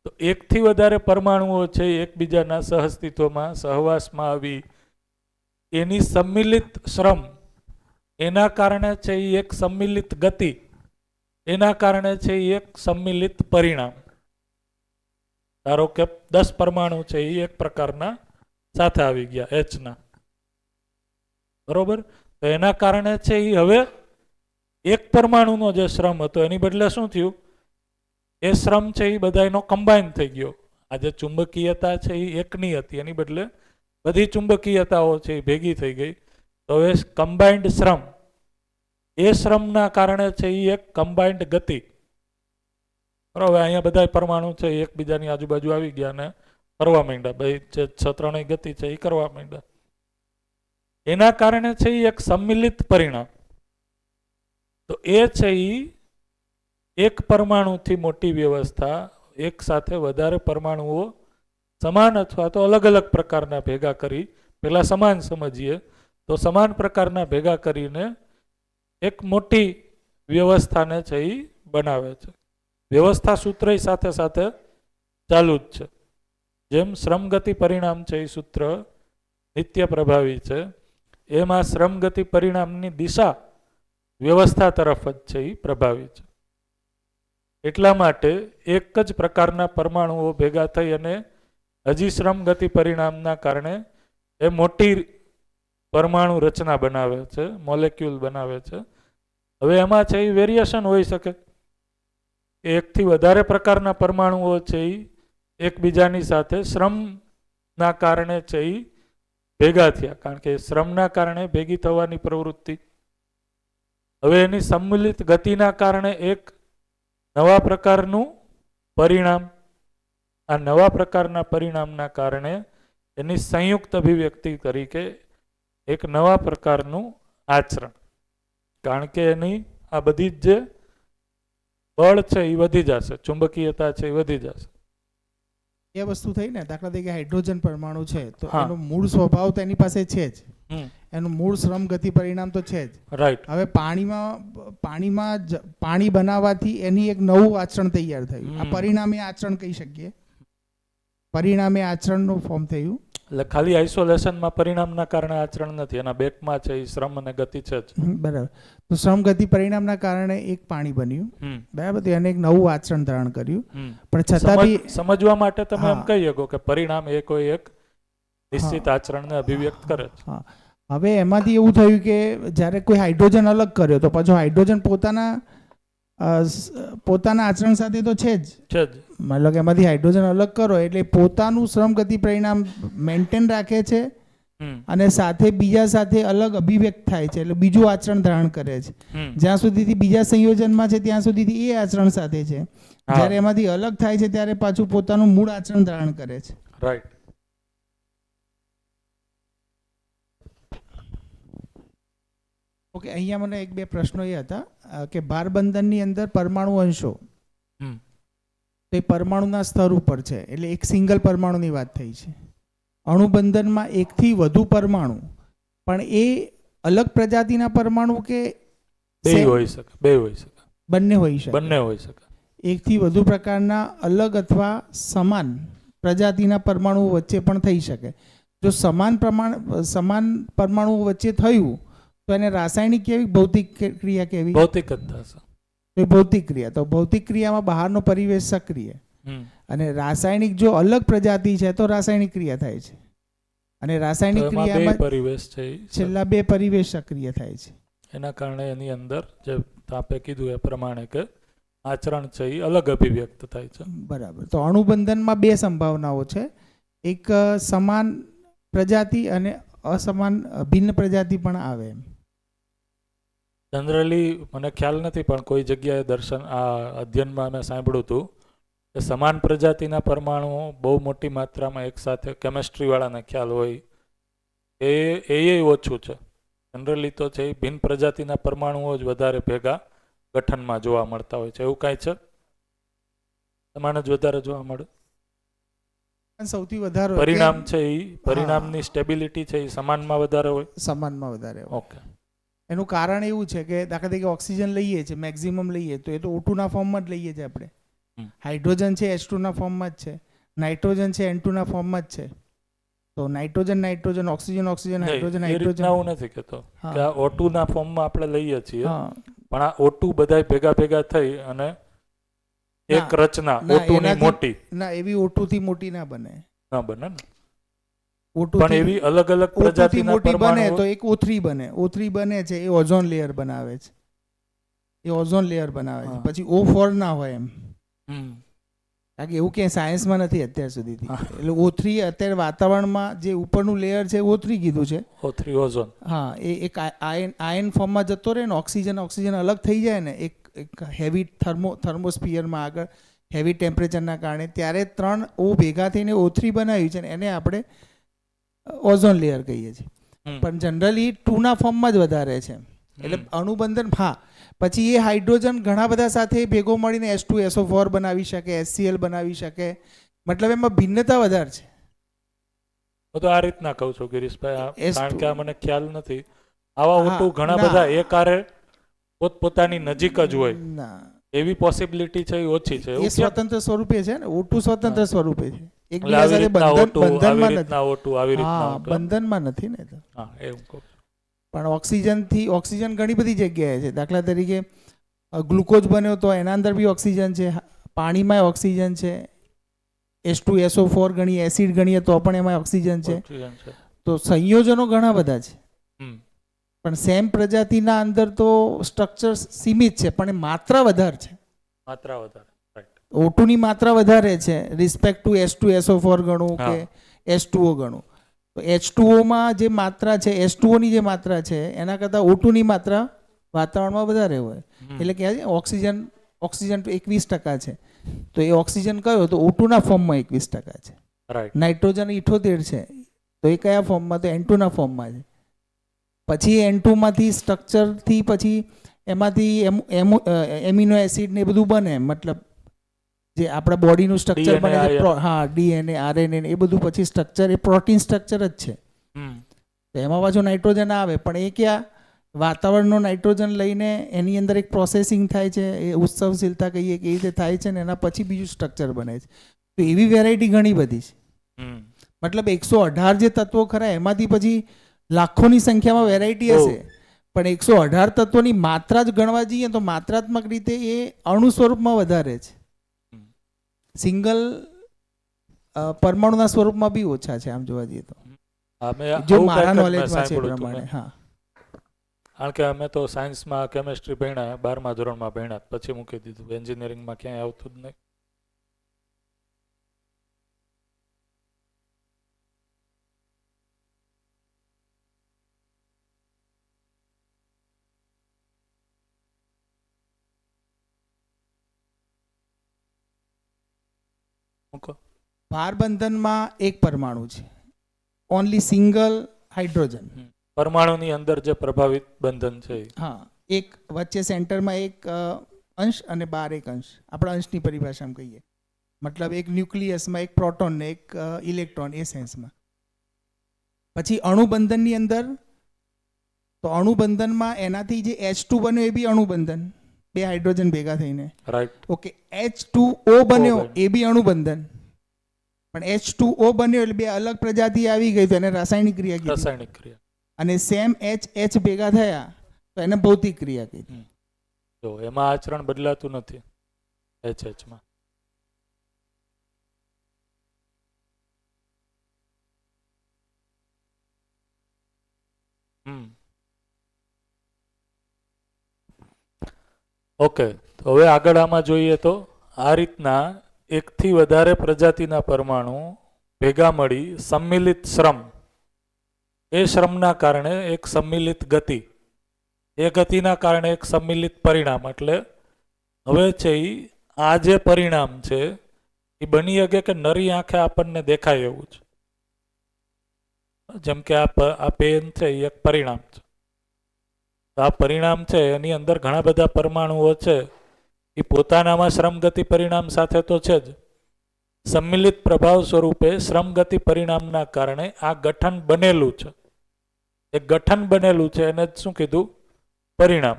તો એકથી વધારે પરમાણુઓ છે એ એકબીજાના સહઅસ્તિત્વમાં સહવાસમાં આવી એની સંમિલિત શ્રમ, એના કારણે છે એ એક સંમિલિત ગતિ, એના કારણે છે એ એક સંમિલિત પરિણામ. ધારો કે 10 પરમાણુ છે એ એક પ્રકારના સાથે આવી ગયા એચના, બરોબર. તો એના કારણે છે એ હવે એક પરમાણુનો જે શ્રમ હતો એની બદલે શું થયું, એ શ્રમ છે એ બધા એનો કમ્બાઈન થઈ ગયો. આ જે ચુંબકીયતા છે એ એકની હતી, એની બદલે બધી ચુંબકીયતાઓ છે એ ભેગી થઈ ગઈ. તો હવે કમ્બાઈન્ડ શ્રમ, એ શ્રમના કારણે છે એ એક કમ્બાઈન્ડ ગતિ. બરાબર. અહીંયા બધા પરમાણુ છે એકબીજાની આજુબાજુ આવી ગયા અને કરવા માંડ્યા, ભાઈ જે ત્રણેય ગતિ છે એ કરવા માંડ્યા. એના કારણે છે એ એક સંમિલિત પરિણામ. તો એ છે એ એક પરમાણુથી મોટી વ્યવસ્થા, એક સાથે વધારે પરમાણુઓ સમાન અથવા તો અલગ અલગ પ્રકારના ભેગા કરી, પહેલા સમાન સમજીએ તો સમાન પ્રકારના ભેગા કરીને એક મોટી વ્યવસ્થાને છે એ બનાવે છે. વ્યવસ્થા સૂત્ર સાથે સાથે ચાલુ જ છે. જેમ શ્રમગતિ પરિણામ છે એ સૂત્ર નિત્ય પ્રભાવી છે, એમાં શ્રમગતિ પરિણામની દિશા વ્યવસ્થા તરફ જ છે એ પ્રભાવી છે. એટલા માટે એક જ પ્રકારના પરમાણુઓ ભેગા થઈ અને હજી શ્રમગતિ પરિણામના કારણે એ મોટી પરમાણુ રચના બનાવે છે, મોલેક્યુલ બનાવે છે. હવે એમાં છે એ વેરિએશન હોઈ શકે. એકથી વધારે પ્રકારના પરમાણુઓ છે એ એકબીજાની સાથે શ્રમના કારણે છે એ ભેગા થયા, કારણ કે શ્રમના કારણે ભેગી થવાની પ્રવૃત્તિ. હવે એની સંમિલિત ગતિના કારણે એક નવા પ્રકારનું પરિણામ, આ નવા પ્રકારના પરિણામના કારણે એની સંયુક્ત અભિવ્યક્તિ તરીકે એક નવા પ્રકારનું આચરણ, કારણ કે એની આ બધી જ જે બળ છે એ વધી જશે, ચુંબકીયતા છે એ વધી જશે. એ વસ્તુ થઈ ને, દાખલા તરીકે હાઇડ્રોજન પરમાણુ છે તો હા. એનો મૂળ સ્વભાવ તો એની પાસે છે જ, હમ, એનું મૂળ શ્રમ ગતિ પરિણામ તો છે જ. રાઈટ. હવે પાણી બનાવવાથી એની એક નવું આચરણ તૈયાર થયું, આ હમ. પરિણામે આચરણ કહી શકીએ, પરિણામે આચરણનું ફોર્મ થયું. એટલે ખાલી આઇસોલેશનમાં પરિણામના કારણે આચરણ નથી, એના બેકમાં છે એ શ્રમ અને ગતિ છે જ. બરાબર. તો શ્રમ ગતિ પરિણામના કારણે એક પાણી બન્યું, હમ, બરાબર, તો એને એક નવું આચરણ ધારણ કર્યું, હમ. પણ છતાં બી સમજવા માટે તમે એમ હા. કહી શકો કે પરિણામ એ કોઈ એક નિશ્ચિત આચરણને અભિવ્યક્ત કરે છે. હા, હવે એમાંથી એવું થયું કે જ્યારે કોઈ હાઇડ્રોજન અલગ કર્યો તો પાછો હાઇડ્રોજન પોતાના આચરણ સાથે તો છે જ, છે જ. મતલબ કે એમાંથી હાઇડ્રોજન અલગ કરો એટલે પોતાનું શ્રમ ગતિ પરિણામ મેન્ટેન રાખે છે હમ, અને સાથે બીજા સાથે અલગ અભિવ્યક્ત થાય છે, એટલે બીજું આચરણ ધારણ કરે છે. હમ. જ્યાં સુધીથી બીજા સંયોજનમાં છે ત્યાં સુધીથી એ આચરણ સાથે છે, હા. જ્યારે એમાંથી અલગ થાય છે ત્યારે પાછું પોતાનું મૂળ આચરણ ધારણ કરે છે. રાઈટ. ઓકે, અહીંયા મને એક બે પ્રશ્નો એ હતા કે ભારબંધનની અંદર પરમાણુ અંશો, હમ. તો એ પરમાણુના સ્તર ઉપર છે, એટલે એક સિંગલ પરમાણુની વાત થઈ છે. અણુબંધનમાં એકથી વધુ પરમાણુ, પણ એ અલગ પ્રજાતિના પરમાણુ કે બે same? હોઈ શકે, બે હોઈ શકે, બંને હોઈ શકે. બંને હોઈ શકે. એકથી વધુ પ્રકારના અલગ અથવા સમાન પ્રજાતિના પરમાણુઓ વચ્ચે પણ થઈ શકે. જો સમાન પરમાણુઓ વચ્ચે થયું તો એને રાસાયણિક કેવી, ભૌતિક ક્રિયા કેવી? ભૌતિક જ થશે. તો એ ભૌતિક ક્રિયા. તો ભૌતિક ક્રિયામાં બહારનો પરિવેશ સક્રિય, હમ. અને રાસાયણિક જો અલગ પ્રજાતિ છે તો રાસાયણિક ક્રિયા થાય છે, અને તો રાસાયણિક એમાં બે ક્રિયામાં પરિવેશ છે ઈ છેલ્લા બે પરિવેશ સક્રિય થાય છે. એના કારણે એની અંદર જે આપે કીધું એ પ્રમાણે કે આચરણ છે એ અલગ અભિવ્યક્ત થાય છે. બરાબર. તો અણુબંધનમાં બે સંભાવનાઓ છે, એક સમાન પ્રજાતિ અને અસમાન ભિન્ન પ્રજાતિ પણ આવે એમ. જનરલી મને ખ્યાલ નથી, પણ કોઈ જગ્યાએ આ અધ્યયનમાં મેં સાંભળ્યું હતું કે સમાન પ્રજાતિના પરમાણુઓ બહુ મોટી માત્રામાં એકસાથે, કેમેસ્ટ્રીવાળાને ખ્યાલ હોય, એ ઓછું છે. જનરલી તો છે એ ભિન્ન પ્રજાતિના પરમાણુઓ જ વધારે ભેગા ગઠનમાં જોવા મળતા હોય છે. એવું કાંઈ છે? સમાન જ વધારે જોવા મળે? પણ સૌથી વધારે પરિણામ છે એ પરિણામની સ્ટેબિલિટી છે એ સમાનમાં વધારે હોય? સમાનમાં વધારે હોય. ઓકે. એનું કારણ એવું છે કે દાખલા તરીકે ઓક્સિજન લઈએ છીએ, મેક્સિમમ લઈએ તો એ તો O2ના ફોર્મમાં જ લઈએ છીએ આપણે. હાઇડ્રોજન છે H2ના ફોર્મમાં જ છે, નાઇટ્રોજન છે N2ના ફોર્મમાં જ છે. તો નાઇટ્રોજન, ઓક્સિજન, હાઇડ્રોજન, એ રીતના હું નથી કહેતો કે આ O2 ના ફોર્મમાં આપણે લઈએ છીએ, હા, પણ આ O2 બધાય ભેગા થઈ અને એક રચના ના, O2 ની એનાથી- મોટી ના, એવી O2 થી મોટી ના બને. ના બને ને. O2 પણ એવી અલગ અલગ O2 થી પ્રજાતિના મોટી બને પરમાણુ તો એક O3 બને. O3 બને છે એ ઓઝોન લેયર બનાવે છે, એ ઓઝોન લેયર બનાવે છે. હા. પછી O4 ના હોય એમ, હમ. કારણ કે એવું ક્યાંય સાયન્સમાં નથી અત્યાર સુધીથી. હા. એટલે O3 અત્યારે વાતાવરણમાં જે ઉપરનું લેયર છે O3 કીધું છે. O3 ozone. હા, એ એક આયન ફોર્મમાં જતો રહે ને, ઓક્સિજન અલગ થઈ જાય ને એક હેવી થર્મોસ્ફિયરમાં આગળ હેવી ટેમ્પરેચરના કારણે, ત્યારે 3 O ભેગા થઈને O3 બનાવ્યું છે ને એને આપણે ઓઝોન લેયર કહીએ છીએ. પણ જનરલી 2ના ફોર્મમાં જ વધારે છે. એટલે અણુબંધન, હા, પછી એ હાઇડ્રોજન ઘણા બધા સાથે ભેગો મળીને H2SO4 બનાવી શકે, HCl બનાવી શકે, મતલબ એમાં ભિન્નતા વધારે છે. હું તો આ રીતના કહું છું ગિરીશભાઈ, S2. કારણ કે આ મને ખ્યાલ નથી. આવા હા, O2 ઘણા ના. બધા એકારે પોતપોતાની નજીક જ હોય ના, એવી પોસિબિલિટી છે એ ઓછી છે. એ એવું કેમ? સ્વતંત્ર સ્વરૂપે છે ને, O2 સ્વતંત્ર સ્વરૂપે છે, એટલે એકબીજા આવી સાથે રીતના O2, આવી બંધનમાં નથી. રીતના O2, આવી રીતના હા, O2. બંધનમાં નથી ને તો. હા, એવું કહું. પણ ઓક્સિજન ઘણી બધી જગ્યાએ છે. દાખલા તરીકે ગ્લુકોઝ બન્યો તો એના અંદર બી ઓક્સિજન છે, પાણીમાં ઓક્સિજન છે, H2SO4 ગણીએ, એસિડ ગણીએ તો પણ એમાં ઓક્સિજન છે. ઓક્સિજન છે. તો સંયોજનો ઘણા બધા છે, હમ. પણ સેમ પ્રજાતિના અંદર તો સ્ટ્રક્ચર સીમિત છે, પણ એ માત્રા વધારે છે. માત્રા વધારે. રાઈટ. O2 ની માત્રા વધારે છે રિસ્પેક્ટ ટુ H2SO4 ગણું કે હા. H2O ગણું. તો H2O જે માત્રા છે, H2Oની જે માત્રા છે એના કરતાં O2ની માત્રા વાતાવરણમાં વધારે હોય. એટલે કે ઓક્સિજન તો 21% છે, તો એ ઓક્સિજન કયો તો O2ના ફોર્મમાં 21% છે. રાઈટ. નાઇટ્રોજન 78 છે, તો એ કયા ફોર્મમાં તો N2ના ફોર્મમાં છે. પછી N2માંથી સ્ટ્રક્ચરથી પછી એમાંથી એમિનો એસિડ ને એ બધું બને, મતલબ જે આપણા બોડીનું સ્ટ્રક્ચર બને છે, હા, DNA, RNA એ બધું પછી સ્ટ્રક્ચર એ પ્રોટીન સ્ટ્રક્ચર જ છે. તો એમાં પાછું નાઇટ્રોજન આવે, પણ એ ક્યાં વાતાવરણનો નાઇટ્રોજન લઈને એની અંદર એક પ્રોસેસિંગ થાય છે, એ ઉત્સવશીલતા કહીએ કે એ રીતે થાય છે ને એના પછી બીજું સ્ટ્રક્ચર બને છે. તો એવી વેરાયટી ઘણી બધી છે. મતલબ 118 જે તત્વો ખરા એમાંથી પછી લાખોની સંખ્યામાં વેરાયટી હશે, પણ 118 તત્વોની માત્રા જ ગણવા જઈએ તો માત્રાત્મક રીતે એ અણુ સ્વરૂપમાં વધારે છે. સિંગલ પરમાણુના સ્વરૂપમાં બી ઓછા છે આમ જોવા જઈએ તો, જો મારા નોલેજમાં છે એ પ્રમાણે. હા, કારણ કે અમે તો સાયન્સમાં કેમેસ્ટ્રી ભણ્યા, 12મા ધોરણમાં ભણ્યા, પછી મૂકી દીધું. એન્જિનિયરિંગમાં ક્યાંય આવતું જ નહીં. ભારબંધનમાં એક પરમાણુ છે, ઓનલી સિંગલ હાઇડ્રોજન. પરમાણુની અંદર જે પ્રભાવિત બંધન છે. હા, એક વચ્ચે સેન્ટરમાં એક અંશ અને બહાર એક અંશ, આપણા અંશની પરિભાષામાં કહીએ, મતલબ એક ન્યુક્લિયસમાં એક પ્રોટોન ને એક ઇલેક્ટ્રોન, એ સેન્સમાં. પછી અણુબંધનની અંદર, તો અણુબંધનમાં એનાથી જે H2 બન્યો એ બી અણુબંધન, 2 હાઇડ્રોજન ભેગા થઈને. રાઈટ. ઓકે, H2O બન્યો એ બી અણુબંધન, પણ H2O બન્યો એટલે 2 અલગ પ્રજાતિ આવી ગઈ તો એને રાસાયણિક ક્રિયા કીધી. રાસાયણિક ક્રિયા. અને સેમ H ભેગા થયા તો એને ભૌતિક ક્રિયા કીધી. તો એમાં આચરણ બદલાતું નથી HH માં. ઓકે, તો હવે આગળ આમાં જોઈએ તો આ રીતના એકથી વધારે પ્રજાતિના પરમાણુ ભેગા મળી સમ્મિલિત શ્રમ, એ શ્રમના કારણે એક સમ્મિલિત ગતિ, એ ગતિના કારણે એક સમ્મિલિત પરિણામ. એટલે હવે છે આ જે પરિણામ છે એ બની શકે કે નરી આંખે આપણને દેખાય એવું છે. જેમ કે આ પેન છે એ એક પરિણામ છે. આ પરિણામ છે એની અંદર ઘણા બધા પરમાણુઓ છે, એ પોતાનામાં શ્રમગતિ પરિણામ સાથે તો છે જ, સમ્મિલિત પ્રભાવ સ્વરૂપે શ્રમગતિ પરિણામના કારણે આ ગઠન બનેલું છે. એ ગઠન બનેલું છે એને શું કીધું? પરિણામ.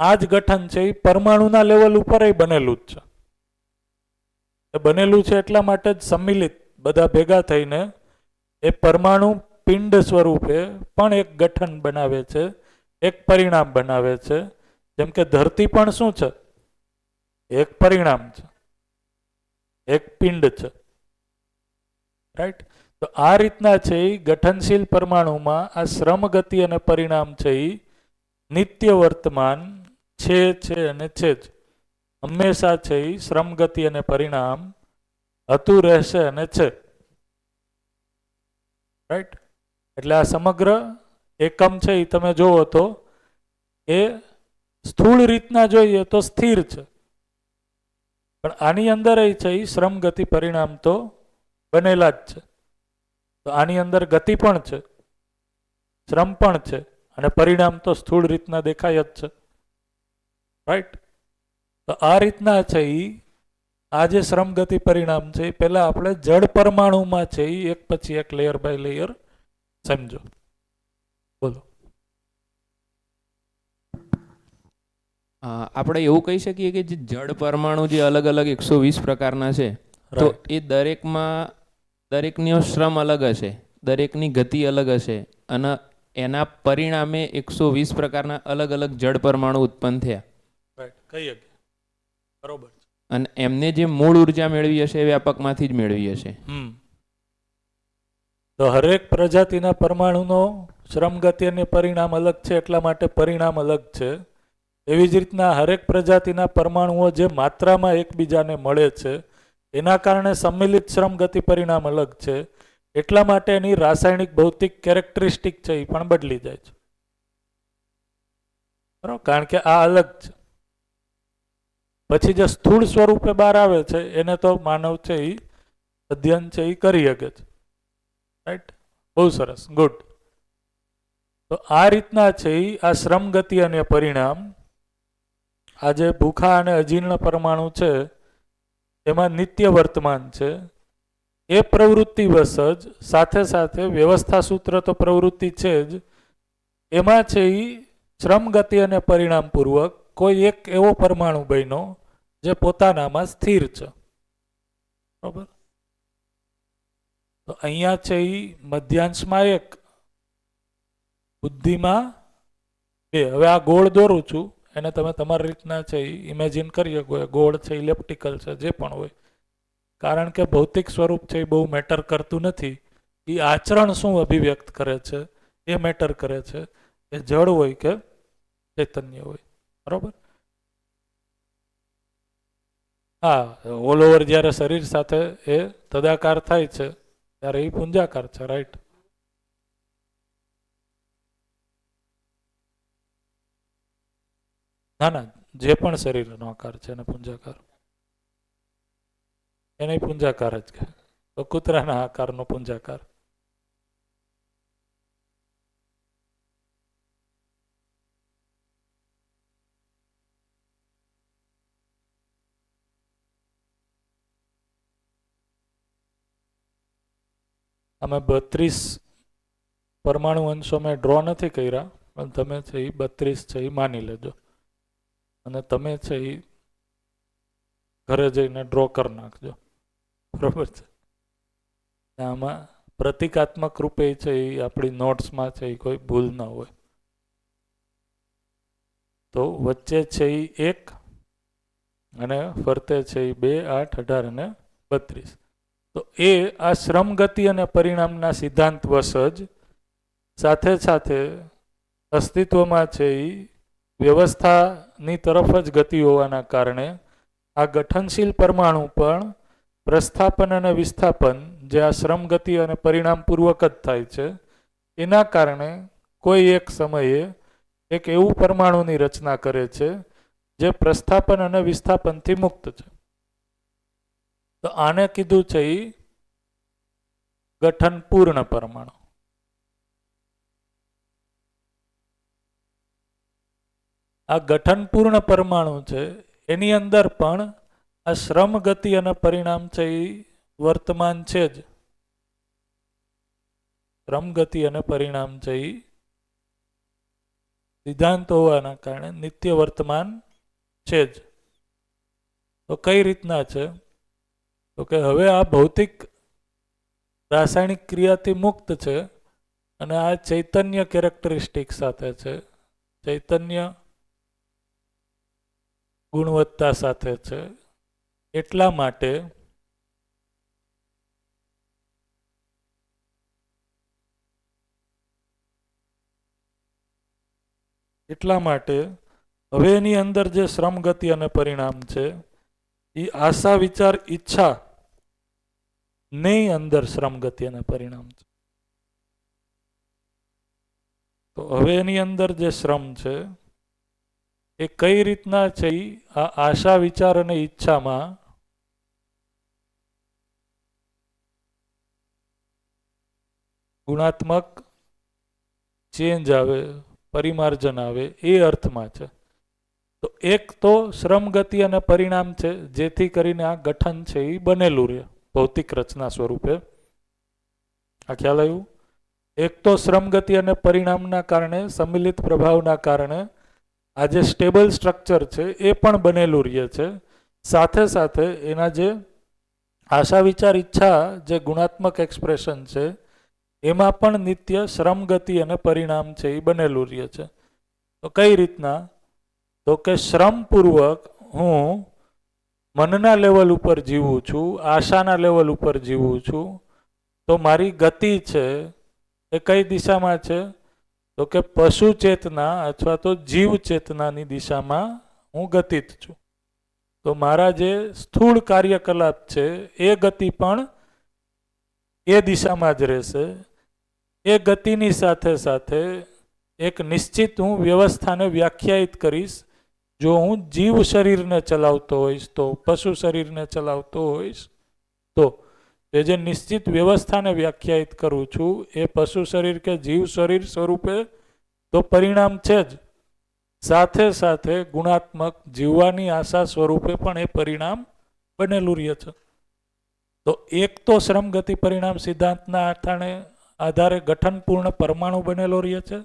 આ જ ગઠન છે એ પરમાણુના લેવલ ઉપર બનેલું જ છે. એ બનેલું છે એટલા માટે જ સમ્મિલિત બધા ભેગા થઈને એ પરમાણુ પિંડ સ્વરૂપે પણ એક ગઠન બનાવે છે, એક પરિણામ બનાવે છે. જેમ કે ધરતી પણ શું છે? એક પરિણામ છે, એક પિંડ છે. રાઈટ. તો આ રીતના છે એ ગઠનશીલ પરમાણુમાં આ શ્રમ ગતિ અને પરિણામ છે એ નિત્ય વર્તમાન છે અને છે જ. હંમેશા છે એ શ્રમ ગતિ અને પરિણામ હતું, રહેશે અને છે. રાઈટ. એટલે આ સમગ્ર એકમ છે એ તમે જોવો તો એ સ્થૂળ રીતના જોઈએ તો સ્થિર છે, પણ આની અંદર એ છે એ શ્રમ ગતિ પરિણામ તો બનેલા જ છે. તો આની અંદર ગતિ પણ છે, શ્રમ પણ છે, અને પરિણામ તો સ્થૂળ રીતના દેખાય જ છે. રાઈટ. તો આ રીતના છે એ આ જે શ્રમ ગતિ પરિણામ છે એ પહેલા આપણે જળ પરમાણુમાં છે એ એક પછી એક લેયર બાય લેયર સમજો. બોલો. આપણે એવું કહી શકીએ કે જે જળ પરમાણુ જે અલગ અલગ 120 પ્રકારના છે, તો એ દરેકનો શ્રમ અલગ હશે, દરેકની ગતિ અલગ હશે, અને એના પરિણામે 120 પ્રકારના અલગ અલગ જળ પરમાણુ ઉત્પન્ન થયા. રાઈટ, કહીએ બરોબર. અને એમને જે મૂળ ઉર્જા મેળવી હશે એ વ્યાપકમાંથી જ મેળવી હશે. તો હરેક પ્રજાતિના પરમાણુનો શ્રમ ગતિ અને પરિણામ અલગ છે, એટલા માટે પરિણામ અલગ છે. એવી જ રીતના હરેક પ્રજાતિના પરમાણુઓ જે માત્રામાં એકબીજાને મળે છે એના કારણે સમ્મિલિત શ્રમ ગતિ પરિણામ અલગ છે, એટલા માટે એની રાસાયણિક ભૌતિક કેરેક્ટરિસ્ટિક છે એ પણ બદલી જાય છે, બરાબર, કારણ કે આ અલગ છે. પછી જે સ્થૂળ સ્વરૂપે બહાર આવે છે એને તો માનવ છે એ અધ્યયન છે એ કરી શકે છે, રાઈટ. બહુ સરસ, ગુડ. તો આ રીતના છે આ શ્રમ ગતિ અને પરિણામ, આ જે ભૂખા અને અજીર્ણ પરમાણુ છે એમાં નિત્ય વર્તમાન છે. એ પ્રવૃત્તિ વશ જ સાથે સાથે વ્યવસ્થા સૂત્ર તો પ્રવૃત્તિ છે જ, એમાં છે એ શ્રમ ગતિ અને પરિણામ પૂર્વક કોઈ એક એવો પરમાણુ બન્યો જે પોતાનામાં સ્થિર છે, બરાબર. તો અહીંયા છે એ મધ્યાંશમાં 1, બુદ્ધિમાં 2. હવે આ ગોળ દોરું છું એને તમે તમારી રીતના છે એ ઇમેજિન કરી શકો. ગોળ છે, ઇલેપ્ટિકલ છે, જે પણ હોય, કારણ કે ભૌતિક સ્વરૂપ છે એ બહુ મેટર કરતું નથી. એ આચરણ શું અભિવ્યક્ત કરે છે એ મેટર કરે છે, એ જળ હોય કે ચૈતન્ય હોય, બરાબર. હા, ઓલ ઓવર જ્યારે શરીર સાથે એ તદાકાર થાય છે ત્યારે એ પુંજાકાર છે, રાઈટ. ના ના, જે પણ શરીરનો આકાર છે એને પુંજાકાર, એને પુંજાકાર જ કહે. તો કૂતરાના આકારનો પુંજાકાર. અમે 32 પરમાણુ અંશો મેં ડ્રો નથી કર્યા, પણ તમે છે એ 32 છે એ માની લેજો, અને તમે છે એ ઘરે જઈને ડ્રો કરી નાખજો, બરોબર છે. આમાં પ્રતિકાત્મક રૂપે છે એ આપણી નોટ્સમાં છે એ કોઈ ભૂલ ન હોય. તો વચ્ચે છે એ 1 અને ફરતે છે એ 2, 8, 18 અને 32. તો એ આ શ્રમ ગતિ અને પરિણામના સિદ્ધાંત વશ જ સાથે સાથે અસ્તિત્વમાં છે એ વ્યવસ્થાની તરફ જ ગતિ હોવાના કારણે આ ગઠનશીલ પરમાણુ પણ પ્રસ્થાપન અને વિસ્થાપન જે આ શ્રમ ગતિ અને પરિણામ પૂર્વક જ થાય છે, એના કારણે કોઈ એક સમયે એક એવું પરમાણુની રચના કરે છે જે પ્રસ્થાપન અને વિસ્થાપનથી મુક્ત છે. તો આને કીધું છે એ ગઠન પૂર્ણ પરમાણુ. આ ગઠન પૂર્ણ પરમાણુ છે એની અંદર પણ આ શ્રમ ગતિ અને પરિણામ છે એ વર્તમાન છે જ. શ્રમ ગતિ અને પરિણામ છે એ સિદ્ધાંત હોવાના કારણે નિત્ય વર્તમાન છે જ. તો કઈ રીતના છે? તો કે હવે આ ભૌતિક રાસાયણિક ક્રિયાથી મુક્ત છે અને આ ચૈતન્ય કેરેક્ટરિસ્ટિક સાથે છે, ચૈતન્ય ગુણવત્તા સાથે છે. એટલા માટે હવે એની અંદર જે શ્રમ ગતિ અને પરિણામ છે એ આશા વિચાર ઈચ્છા ની અંદર શ્રમ ગતિ અને પરિણામ છે. તો હવે એની અંદર જે શ્રમ છે એ કઈ રીતના છે, આ આશા વિચાર અને ઈચ્છામાં ગુણાત્મક ચેન્જ આવે, પરિમાર્જન આવે, એ અર્થમાં છે. તો એક તો શ્રમ ગતિ અને પરિણામ છે જેથી કરીને આ ગઠન છે એ બનેલું રહે ભૌતિક રચના સ્વરૂપે. આ ખ્યાલ આવ્યું? એક તો શ્રમ ગતિ અને પરિણામના કારણે, સંમિલિત પ્રભાવના કારણે આ જે સ્ટેબલ સ્ટ્રક્ચર છે એ પણ બનેલું રહે છે. સાથે સાથે એના જે આશા વિચાર ઈચ્છા જે ગુણાત્મક એક્સપ્રેશન છે એમાં પણ નિત્ય શ્રમ ગતિ અને પરિણામ છે એ બનેલું રહે છે. તો કઈ રીતના? તો કે શ્રમપૂર્વક હું મનના લેવલ ઉપર જીવું છું, આશાના લેવલ ઉપર જીવું છું, તો મારી ગતિ છે એ કઈ દિશામાં છે? તો કે પશુ ચેતના અથવા તો જીવ ચેતનાની દિશામાં હું ગતિત છું. તો મારા જે સ્થૂળ કાર્યકલાપ છે એ ગતિ પણ એ દિશામાં જ રહેશે. એ ગતિની સાથે સાથે એક નિશ્ચિત હું વ્યવસ્થાને વ્યાખ્યાયિત કરીશ. જો હું જીવ શરીરને ચલાવતો હોઈશ તો, પશુ શરીરને ચલાવતો હોઈશ તો, એ જે નિશ્ચિત વ્યવસ્થાને વ્યાખ્યાયિત કરું છું એ પશુ શરીર કે જીવ શરીર સ્વરૂપે તો પરિણામ છે જ, સાથે સાથે ગુણાત્મક જીવવાની આશા સ્વરૂપે પણ એ પરિણામ બનેલું રહે છે. તો એક તો શ્રમ ગતિ પરિણામ સિદ્ધાંતના આધારે ગઠનપૂર્ણ પરમાણુ બનેલો રહે છે,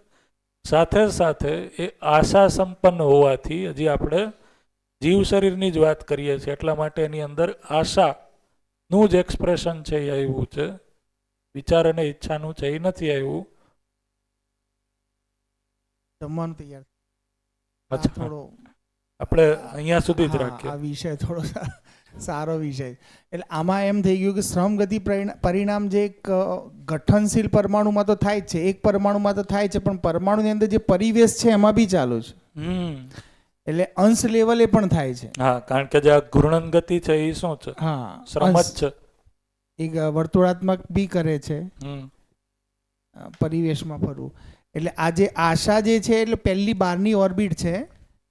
સાથે સાથે એ આશા સંપન્ન હોવાથી, હજી આપણે જીવ શરીરની જ વાત કરીએ છીએ એટલા માટે એની અંદર આશાનું જ એક્સપ્રેશન છે એ આવ્યું છે, વિચાર અને ઈચ્છાનું છે એ નથી આવ્યું. જમવાનું તૈયાર. અચ્છા, થોડો આપણે અહીંયા સુધી જ હા, રાખીએ. આ વિષય થોડો સારો વિષય. એટલે આમાં એમ થઈ ગયું કે શ્રમ ગતિ પરિણામ જે એક ગઠનશીલ પરમાણુમાં તો થાય જ છે, એક પરમાણુમાં તો થાય છે, પણ પરમાણુની અંદર જે પરિવેશ છે એમાં બી ચાલુ છે. એટલે અંશ લેવલે પણ થાય છે. હા, કારણ કે જે આ ઘૂર્ણન ગતિ છે એ શું છે? હા, શ્રમ જ છે. એક વર્તુળાત્મક બી કરે છે, હમ. પરિવેશમાં ફરવું. એટલે આ જે આશા જે છે એટલે પહેલી 12ની ઓર્બિટ છે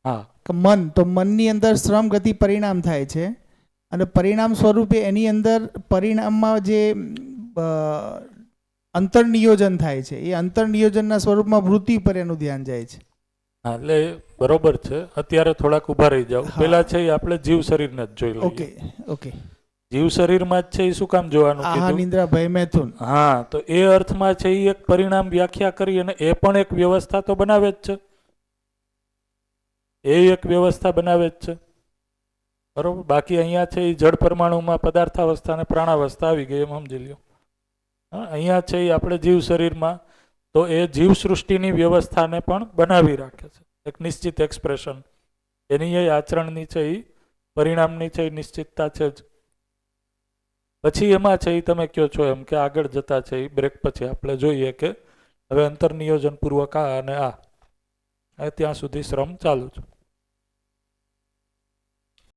હા, કે મન, તો મનની અંદર શ્રમ ગતિ પરિણામ થાય છે અને પરિણામ સ્વરૂપે એની અંદર પરિણામમાં જે અંતરનિયોજન થાય છે એ અંતરનિયોજનના સ્વરૂપમાં વૃત્તિ પર એનું ધ્યાન જાય છે. હા, એટલે બરોબર છે. અત્યારે થોડાક ઊભા રહી જાઓ. હા. પેલા છે એ આપણે જીવ શરીરને જ જોઈ ઓકે લઈએ. ઓકે. જીવ શરીરમાં જ છે એ શું કામ જોવાનું આહા કીધું? નિંદ્રા ભય મૈથુન. હા, તો એ અર્થમાં છે એ એક પરિણામ વ્યાખ્યા કરી અને એ પણ એક વ્યવસ્થા તો બનાવે જ છે. એ એક વ્યવસ્થા બનાવે જ છે, બરોબર. બાકી અહીંયા છે એ જળ પરમાણુમાં પદાર્થાવસ્થા અને પ્રાણાવસ્થા આવી ગઈ એમ સમજી લ્યો. હા, અહીંયા છે એ આપણે જીવ શરીરમાં તો એ જીવ સૃષ્ટિની વ્યવસ્થાને પણ બનાવી રાખે છે, એક નિશ્ચિત એક્સપ્રેશન. એની એ આચરણની છે એ પરિણામની છે એ નિશ્ચિતતા છે જ. પછી એમાં છે એ તમે કહો છો એમ કે આગળ જતા છે એ બ્રેક પછી આપણે જોઈએ કે હવે અંતરનિયોજન પૂર્વક આ અને આ ત્યાં સુધી શ્રમ ચાલુ છે.